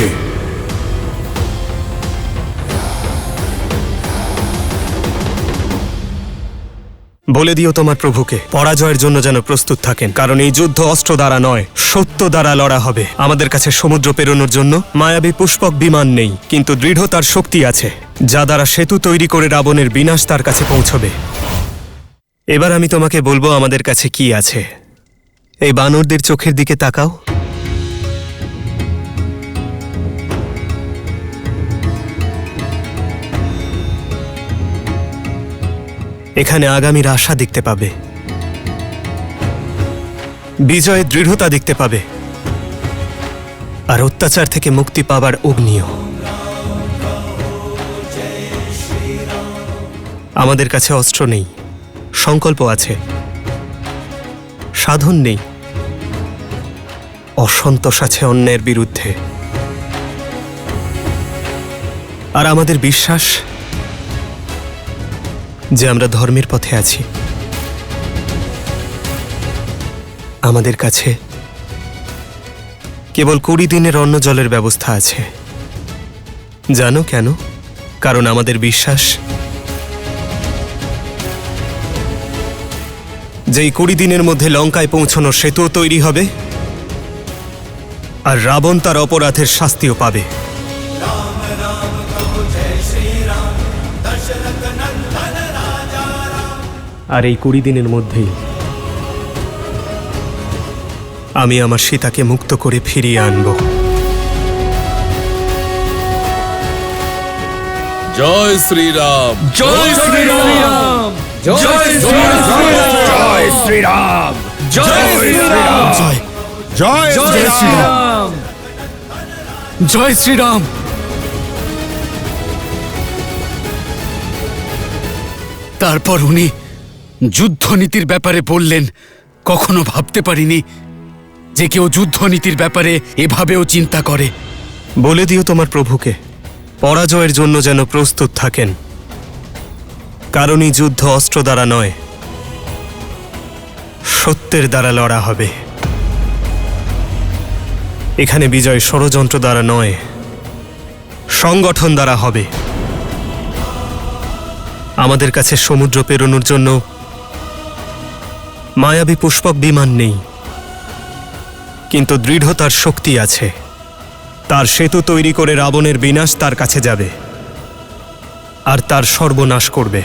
বলে দিও তোমার প্রভুকে পরাজয়ের জন্য যেন প্রস্তুত থাকেন, কারণ এই যুদ্ধ অস্ত্র দ্বারা নয়, সত্য দ্বারা লড়া হবে। আমাদের কাছে সমুদ্র পেরোনোর জন্য মায়াবী পুষ্পক বিমান নেই, কিন্তু দৃঢ়তার শক্তি আছে, যা দ্বারা সেতু তৈরি করে রাবণের বিনাশ তার কাছে পৌঁছবে। এবার আমি তোমাকে বলবো আমাদের কাছে কি আছে। এই বানরদের চোখের দিকে তাকাও। এখানে আগামীর আশা দেখতে পাবে, বিজয়ের দৃঢ়তা দেখতে পাবে, আর অত্যাচার থেকে মুক্তি পাবার অগ্নিও। আমাদের কাছে অস্ত্র নেই, সংকল্প আছে। সাধন নেই, অসন্তোষ আছে অন্যায়ের বিরুদ্ধে। আর আমাদের বিশ্বাস যে আমরা ধর্মের পথে আছি। আমাদের কাছে কেবল 20 দিনের অন্ন জলের ব্যবস্থা আছে। জানো কেন? কারণ আমাদের বিশ্বাস যে এই 20 দিনের মধ্যে লঙ্কায় পৌঁছানোর সেতুও তৈরি হবে, আর রাবণ তার অপরাধের শাস্তিও পাবে। আর এই 20 দিনের মধ্যেই আমি আমার সীতাকে মুক্ত করে ফিরিয়ে আনব। জয় শ্রীরাম, জয় শ্রীরাম, জয় শ্রীরাম, জয় শ্রীরাম, জয় শ্রীরাম, জয় জয় শ্রীরাম, জয় শ্রীরাম। তারপর উনি যুদ্ধনীতির ব্যাপারে বললেন। কখনো ভাবতে পারিনি যে কেউ যুদ্ধনীতির ব্যাপারে এভাবেও চিন্তা করে। বলে দিও তোমার প্রভুকে পরাজয়ের জন্য যেন প্রস্তুত থাকেন, কারণ এই যুদ্ধ অস্ত্র দ্বারা নয়, সত্যের দ্বারা লড়া হবে। এখানে বিজয় ষড়যন্ত্র দ্বারা নয়, সংগঠন দ্বারা হবে। আমাদের কাছে সমুদ্র পেরোনোর জন্য মায়াবী পুষ্পক বিমান নেই, কিন্তু দৃঢ়তার শক্তি আছে। তার সেতু তৈরি করে রাবণের বিনাশ তার কাছে যাবে, আর তার সর্বনাশ করবে।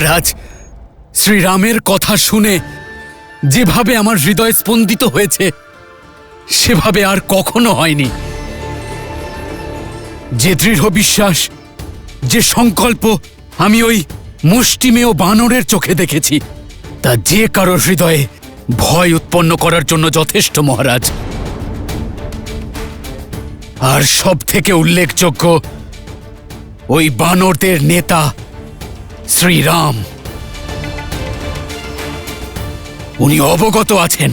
রাজ, শ্রীরামের কথা শুনে যেভাবে আমার হৃদয় স্পন্দিত হয়েছে সেভাবে আর কখনো হয়নি। যে দৃঢ় বিশ্বাস, যে সংকল্প আমি ওই মুষ্টিমেয় বানরের চোখে দেখেছি, তা যে কারোর হৃদয়ে ভয় উৎপন্ন করার জন্য যথেষ্ট মহারাজ। আর সব থেকে উল্লেখযোগ্য ওই বানরদের নেতা শ্রীরাম। উনি অবগত আছেন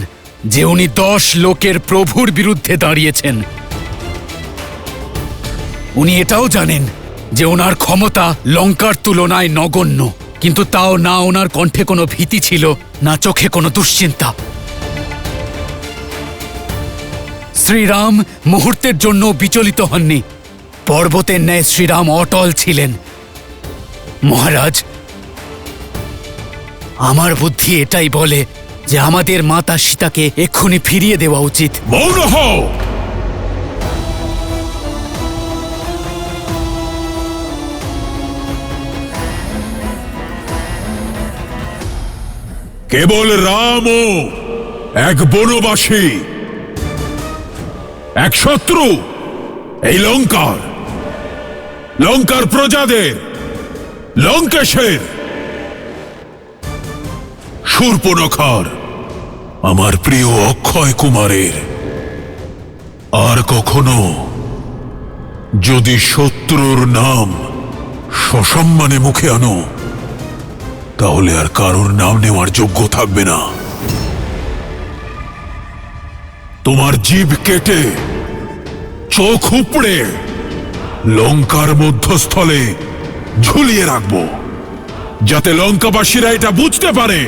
যে উনি 10 লোকের প্রভুর বিরুদ্ধে দাঁড়িয়েছেন। উনি এটাও জানেন যে ওনার ক্ষমতা লঙ্কার তুলনায় নগণ্য, কিন্তু তাও না ওনার কণ্ঠে কোনো ভীতি ছিল, না চোখে কোনো দুশ্চিন্তা। শ্রীরাম মুহূর্তের জন্য বিচলিত হননি। পর্বতের ন্যায় শ্রীরাম অটল ছিলেন। মহারাজ, আমার বুদ্ধি এটাই বলে যে আমাদের মাতা সীতাকে এক্ষুনি ফিরিয়ে দেওয়া উচিত। মৌন হও! কেবল রাম ও এক বনবাসী, এক শত্রু এই লঙ্কার প্রজাদের, লঙ্কেশের, শূর্পণখার, আমার প্রিয় অক্ষয় কুমারের। আর কখনো যদি শত্রুর নাম সসম্মানে মুখে আনো, তাহলে আর কারোর নাম নেওয়ার যোগ্য থাকবে না। তোমার জিভ কেটে, চোখ উপড়ে লঙ্কার মধ্যস্থলে ঝুলিয়ে রাখবো, যাতে লঙ্কাবাসীরা এটা বুঝতে পারে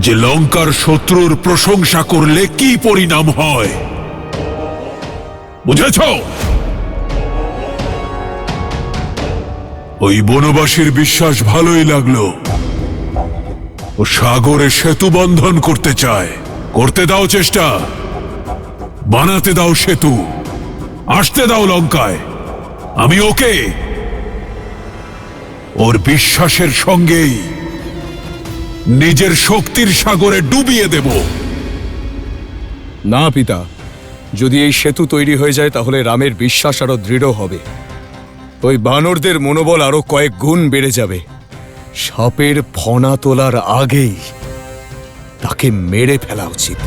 যে লঙ্কার শত্রুর প্রশংসা করলে কি পরিণাম হয়। বুঝেছ? ওই বনবাসীর বিশ্বাস ভালোই লাগলো। ও সাগরে সেতু বন্ধন করতে চায়। করতে দাও চেষ্টা, বানাতে দাও সেতু, আসতে দাও লঙ্কায়। আমি ওকে ওর বিশ্বাসের সঙ্গেই নিজের শক্তির সাগরে ডুবিয়ে দেব। না পিতা, যদি এই সেতু তৈরি হয়ে যায় তাহলে রামের বিশ্বাস আরো দৃঢ় হবে। ওই বানরদের মনোবল আরো কয়েক গুণ বেড়ে যাবে। সাপের ফনা তোলার আগেই তাকে মেরে ফেলা উচিত।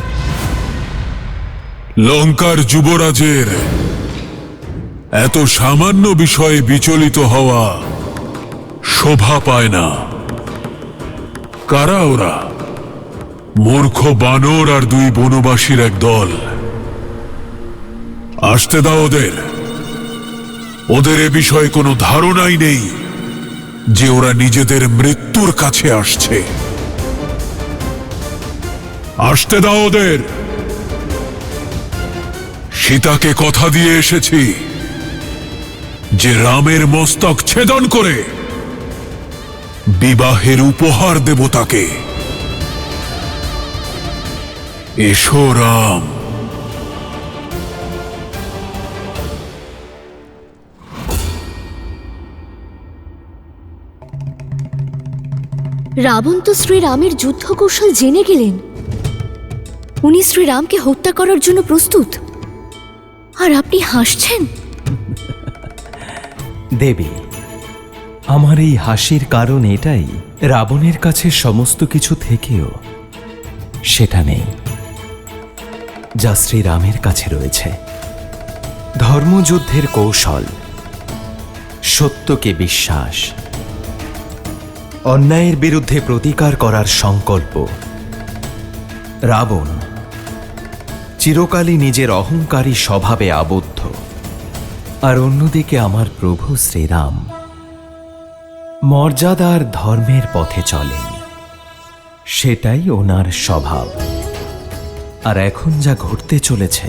লঙ্কার যুবরাজের এত সামান্য বিষয়ে বিচলিত হওয়া শোভা পায় না। কারা ওরা? মূর্খ বানর আর দুই বনবাসীর এক দল। আসতে দাও ওদের। ওদের এ বিষয়ে কোনো ধারণাই নেই যে ওরা নিজেদের মৃত্যুর কাছে আসছে। আসতে দাও ওদের। সীতাকে কথা দিয়ে এসেছি যে রামের মস্তক ছেদন করে বিবাহের উপহার দেব তাকে। এসো রাম। রাবণ তো শ্রীরামের যুদ্ধ কৌশল জেনে গেলেন। উনি শ্রীরামকে হত্যা করার জন্য প্রস্তুত, আর আপনি হাসছেন। দেবী, আমার এই হাসির কারণ এটাই, রাবণের কাছে সমস্ত কিছু থেকেও সেটা নেই যা শ্রীরামের কাছে রয়েছে। ধর্মযুদ্ধের কৌশল, সত্যকে বিশ্বাস, অন্যায়ের বিরুদ্ধে প্রতিকার করার সংকল্প। রাবণ চিরকালই নিজের অহংকারী স্বভাবে আবদ্ধ, আর অন্যদিকে আমার প্রভু শ্রীরাম মর্যাদার ধর্মের পথে চলেন। সেটাই ওনার স্বভাব। আর এখন যা ঘটতে চলেছে,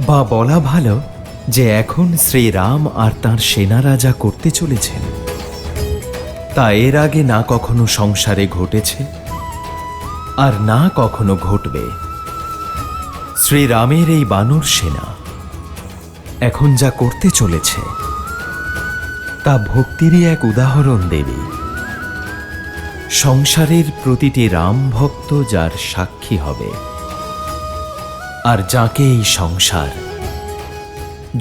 বা বলা ভালো যে এখন শ্রীরাম আর তাঁর সেনারা যা করতে চলেছেন, তা এর আগে না কখনো সংসারে ঘটেছে আর না কখনো ঘটবে। শ্রীরামের এই বানর সেনা এখন যা করতে চলেছে তা ভক্তিরই এক উদাহরণ দেবী। সংসারের প্রতিটি রাম ভক্ত যার সাক্ষী হবে, আর যাকে এই সংসার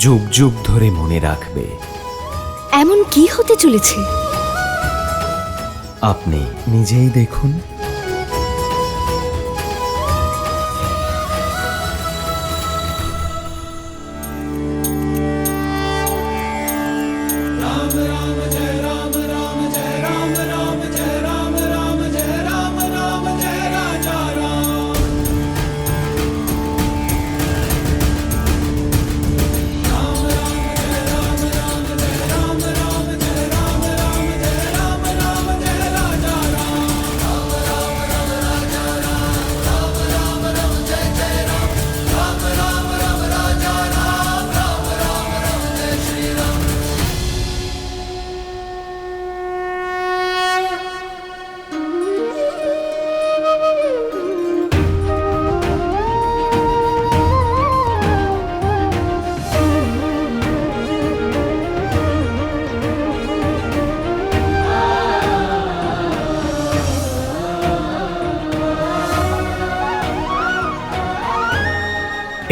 যুগ যুগ ধরে মনে রাখবে। এমন কি হতে চলেছে আপনি নিজেই দেখুন।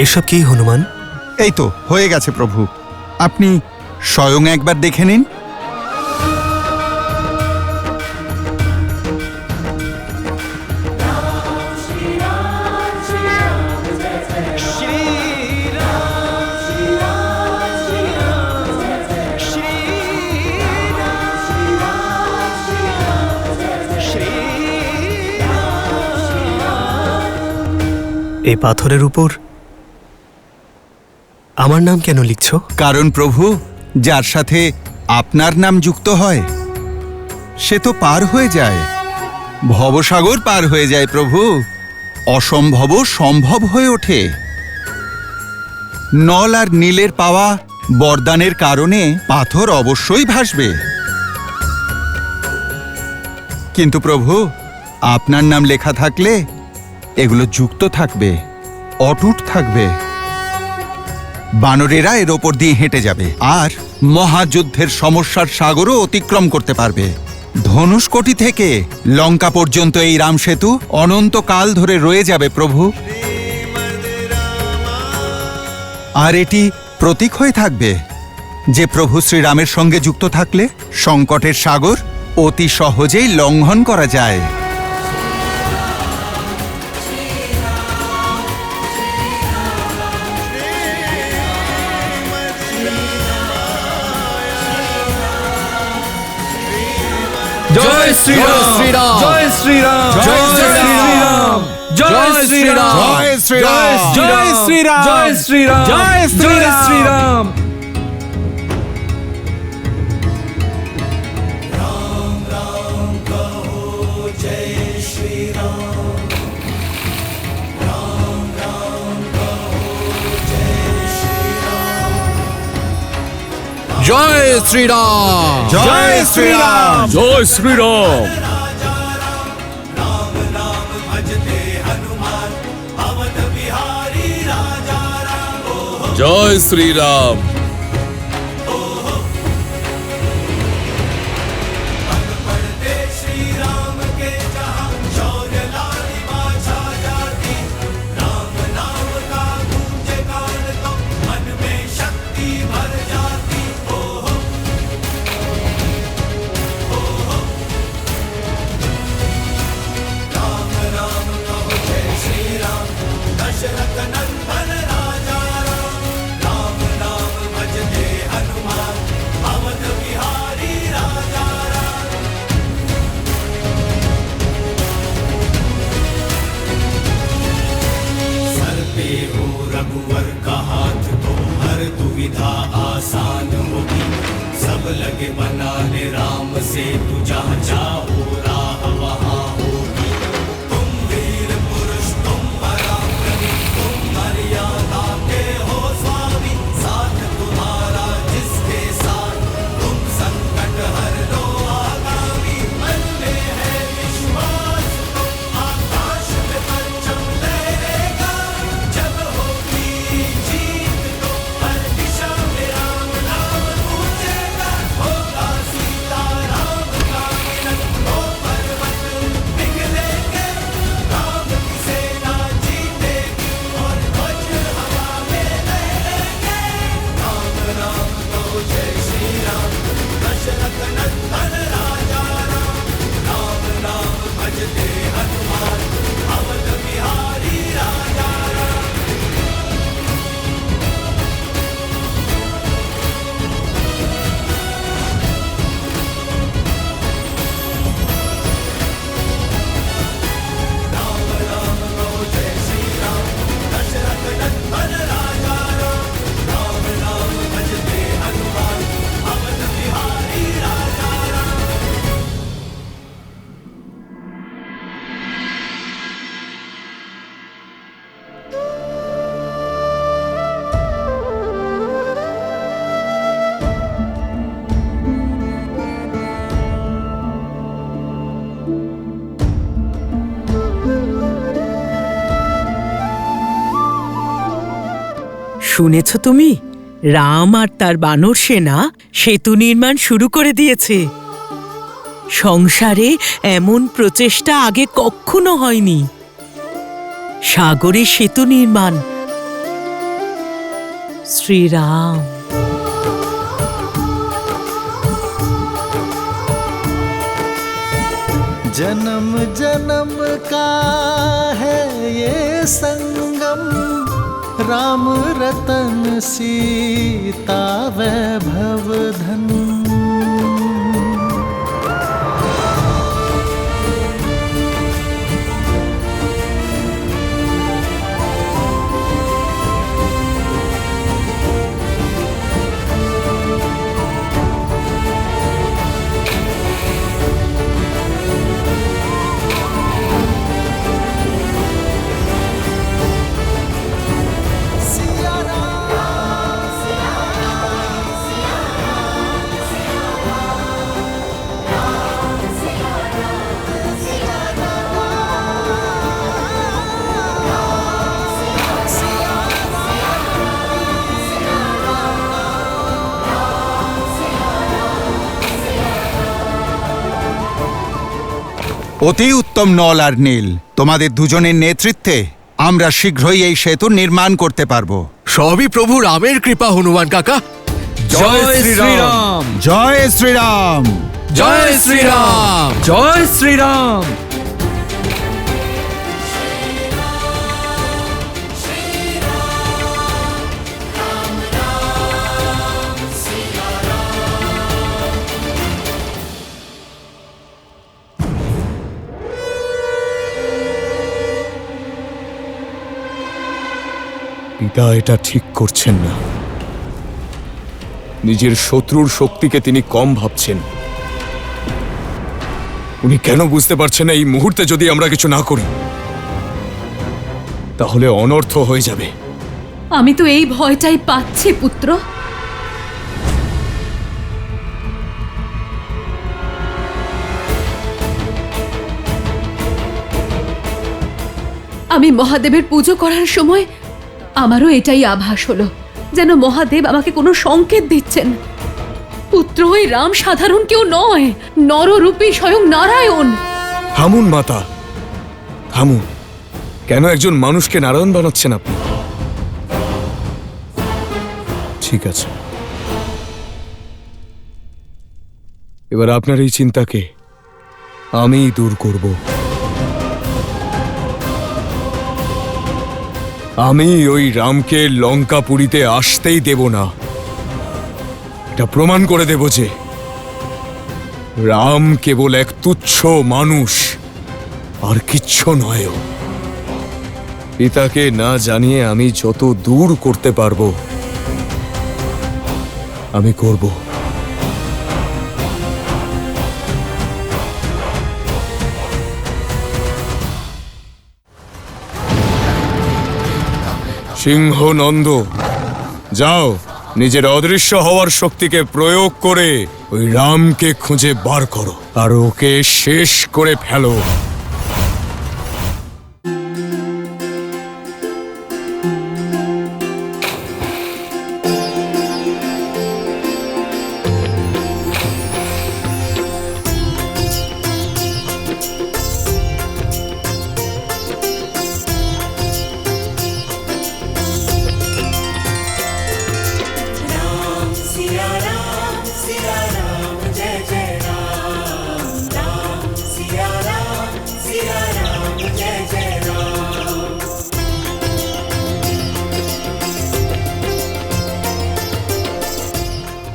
এসব কি হনুমান? এই তো হয়ে গেছে প্রভু, আপনি স্বয়ং একবার দেখে নিন। এই পাথরের উপর আমার নাম কেন লিখছ? কারণ প্রভু, যার সাথে আপনার নাম যুক্ত হয় সে তো পার হয়ে যায়, ভবসাগর পার হয়ে যায় প্রভু। অসম্ভব সম্ভব হয়ে ওঠে। নল আর নীলের পাওয়া বরদানের কারণে পাথর অবশ্যই ভাসবে, কিন্তু প্রভু আপনার নাম লেখা থাকলে এগুলো যুক্ত থাকবে, অটুট থাকবে। বানরেরা এর ওপর দিয়ে হেঁটে যাবে আর মহাযুদ্ধের সমস্যার সাগরও অতিক্রম করতে পারবে। ধনুষ্কোটি থেকে লঙ্কা পর্যন্ত এই রাম সেতু অনন্তকাল ধরে রয়ে যাবে প্রভু। আর এটি প্রতীক হয়ে থাকবে যে প্রভু শ্রীরামের সঙ্গে যুক্ত থাকলে সংকটের সাগর অতি সহজেই লঙ্ঘন করা যায়। জয় শ্রীরাম, জয় শ্রীরাম, জয় শ্রীরাম, জয় শ্রীরাম, জয় শ্রীরাম, জয় শ্রীরাম, জয় শ্রীরাম, জয় শ্রীরাম। জয় শ্রীরাম, জয় শ্রীরাম, জয় শ্রীরাম। জয় শ্রীরাম। रघुवर का हाथ तो हर दुविधा आसान होगी। सब लगे बनाने राम से तू जहाँ चाहो राह वहाँ होगी। तुम वीर पुरुष, तुम पराक्रमी, तुम मर्यादा के हो स्वामी। साथ तुम्हारा जिसके साथ तुम संकट हर लो आगामी। मन में है विश्वास तुम आकाश में परचम लहरेगा। जब होगी जीत तो हर दिशा में राम नाम गूंजेगा। होगा सीता राम का मिलन, वो पर्वत पिघलेंगे। राम की सेना जीतेगी और ध्वज हवा में लहरेंगे। राम राम कहो जय श्री राम, दशरथ नंदन राजा राम। राम राम भजते हनुमान, अवध बिहारी राजा राम। राम राम कहो जय श्री राम, दशरथ नंदन राजा राम। राम राम भजते हनुमान, अवध बिहारी राजा राम। শুনেছ তুমি? রাম আর তার বানর সেনা সেতু নির্মাণ শুরু করে দিয়েছে। সংসারে এমন প্রচেষ্টা আগে কখনো হয়নি। সাগরে সেতু নির্মাণ শ্রীরাম। जन्म जन्म का है ये संगम, राम रतन सीता वैभव धन। অতি উত্তম নল আর নীল, তোমাদের দুজনের নেতৃত্বে আমরা শীঘ্রই এই সেতু নির্মাণ করতে পারবো। সবই প্রভু রামের কৃপা হনুমান কাকা। জয় শ্রীরাম, জয় শ্রীরাম, জয় শ্রীরাম, জয় শ্রীরাম। পিতা এটা ঠিক করছেন না। নিজের শত্রুর শক্তিকে তিনি কম ভাবছেন। উনি কেন বুঝতে পারছেন না এই মুহূর্তে যদি আমরা কিছু না করি তাহলে অনর্থ হয়ে যাবে। আমি তো এই ভয়টাই পাচ্ছি পুত্র। আমি মহাদেবের পুজো করার সময় আমারও এটাই আভাস হলো, যেন মহাদেব আমাকে কোনো সংকেত দিচ্ছেন। পুত্র, ওই রাম সাধারণ কেউ নয়, নররূপী স্বয়ং নারায়ণ। থামুন মাতা, থামুন। কেন একজন মানুষকে নারায়ণ বানাচ্ছেন আপনি? ঠিক আছে, এবার আপনার এই চিন্তাকে আমি দূর করব। আমি ওই রামকে লঙ্কাপুরীতে আসতেই দেব না। এটা প্রমাণ করে দেব যে রাম কেবল এক তুচ্ছ মানুষ, আর কিচ্ছু নয়। পিতাকে না জানিয়ে আমি যত দূর করতে পারবো আমি করব। সিংহ নন্দ, যাও, নিজের অদৃশ্য হওয়ার শক্তিকে প্রয়োগ করে ওই রামকে খুঁজে বার করো আর ওকে শেষ করে ফেলো।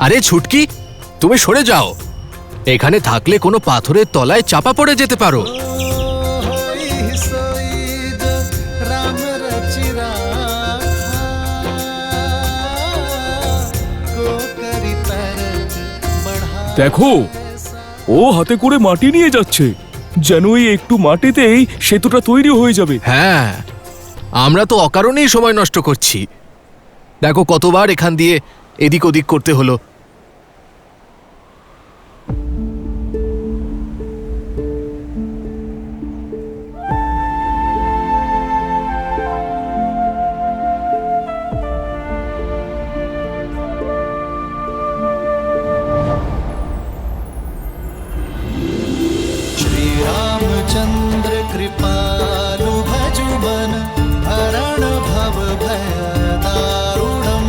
আরে ছুটকি, তুমি সরে যাও। এখানে থাকলে কোনো পাথরের তলায় চাপা পড়ে যেতে পারো। দেখো, ও হাতে করে মাটি নিয়ে যাচ্ছে, যেন এই একটু মাটিতেই সেতুটা তৈরি হয়ে যাবে। হ্যাঁ, আমরা তো অকারণেই সময় নষ্ট করছি। দেখো কতবার এখান দিয়ে এদিক ওদিক করতে হলো। चंद्र कृपालु भजुमन हरण भव भय दारुणम।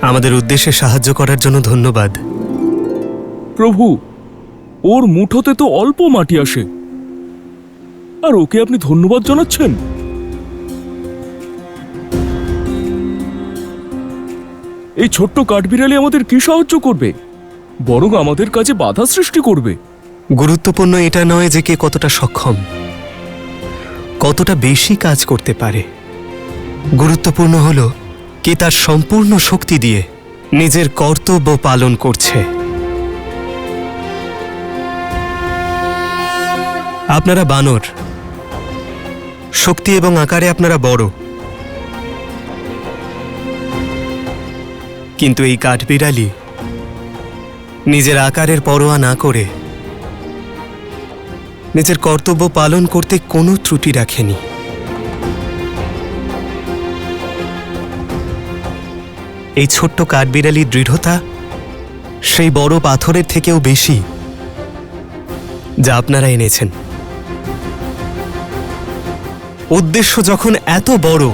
আমাদের উদ্দেশ্যে সাহায্য করার জন্য ধন্যবাদ। প্রভু, ওর মুঠোতে তো অল্প মাটি আসে, আর ওকে আপনি ধন্যবাদ জানাচ্ছেন? এই ছোট্ট কাঠবিড়ালি আমাদের কি সাহায্য করবে, বরং আমাদের কাজে বাধা সৃষ্টি করবে। গুরুত্বপূর্ণ এটা নয় যে কে কতটা সক্ষম, কতটা বেশি কাজ করতে পারে। গুরুত্বপূর্ণ হলো কে তার সম্পূর্ণ শক্তি দিয়ে নিজের কর্তব্য পালন করছে। আপনারা বানর, শক্তি এবং আকারে আপনারা বড়, কিন্তু এই কাঠবিড়ালি নিজের আকারের পরোয়া না করে নিজের কর্তব্য পালন করতে কোনো ত্রুটি রাখেনি। এই ছোট্ট কাঠবিড়ালির দৃঢ়তা সেই বড় পাথরের থেকেও বেশি যা আপনারা এনেছেন। উদ্দেশ্য যখন এত বড়,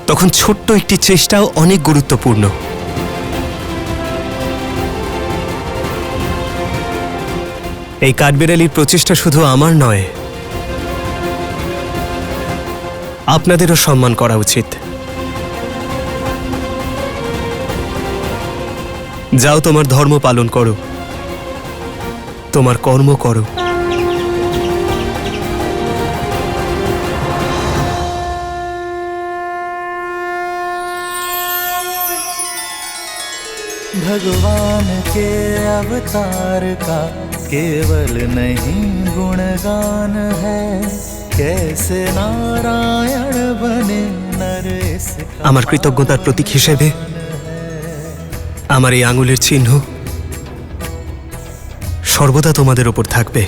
তখন ছোট্ট একটি চেষ্টাও অনেক গুরুত্বপূর্ণ। এই কাঠবিড়ালির প্রচেষ্টা শুধু আমার নয়, আপনাদেরও সম্মান করা উচিত। যাও, তোমার ধর্ম পালন করো, তোমার কর্ম করো। भगवान के अवतार का केवल नहीं गुणगान है, कैसे नारायण बने नर इसका। আমার কৃতজ্ঞতার প্রতীক হিসেবে আমার এই আঙুলের চিহ্ন সর্বদা তোমাদের উপর থাকবে।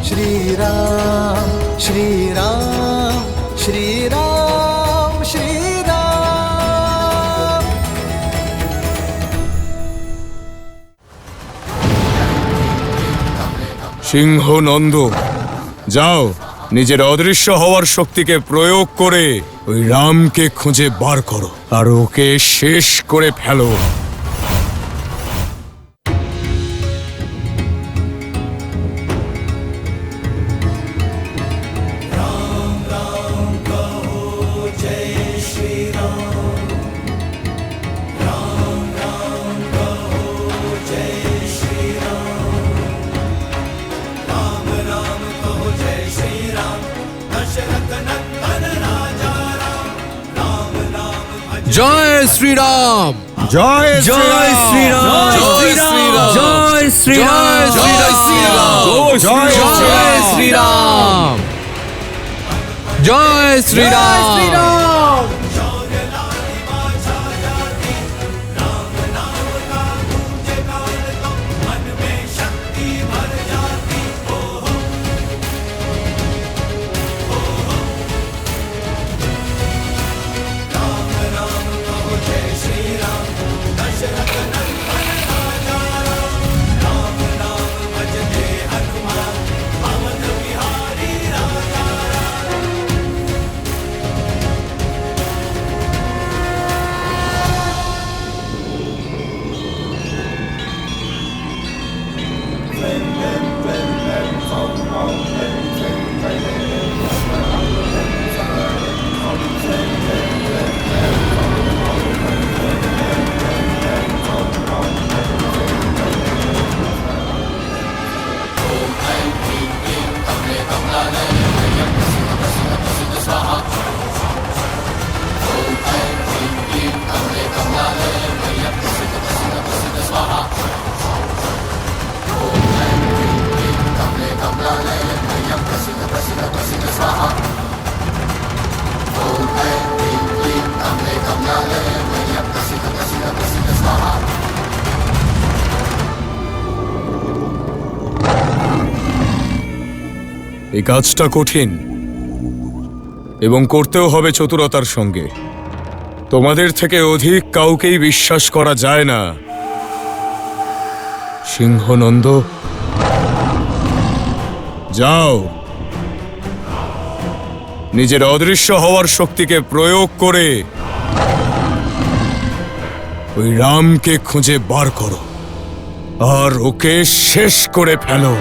श्री राम श्री राम श्री राम श्री राम। সিংহ নন্দ, যাও, নিজের অদৃশ্য হওয়ার শক্তিকে প্রয়োগ করে ওই রামকে খুঁজে বার করো আর ওকে শেষ করে ফেলো। জয় শ্রীরাম, জয় জয় শ্রীরাম, জয় শ্রীরাম, জয় শ্রীরাম, জয় শ্রীরাম, জয় শ্রীরাম, জয় শ্রীরাম। এই কাজটা কঠিন এবং করতেও হবে চতুরতার সঙ্গে। তোমাদের থেকে অধিক কাউকেই বিশ্বাস করা যায় না। সিংহনন্দ, যাও, নিজের অদৃশ্য হওয়ার শক্তিকে প্রয়োগ করে ওই রামকে খুঁজে বার করো আর ওকে শেষ করে ফেলো।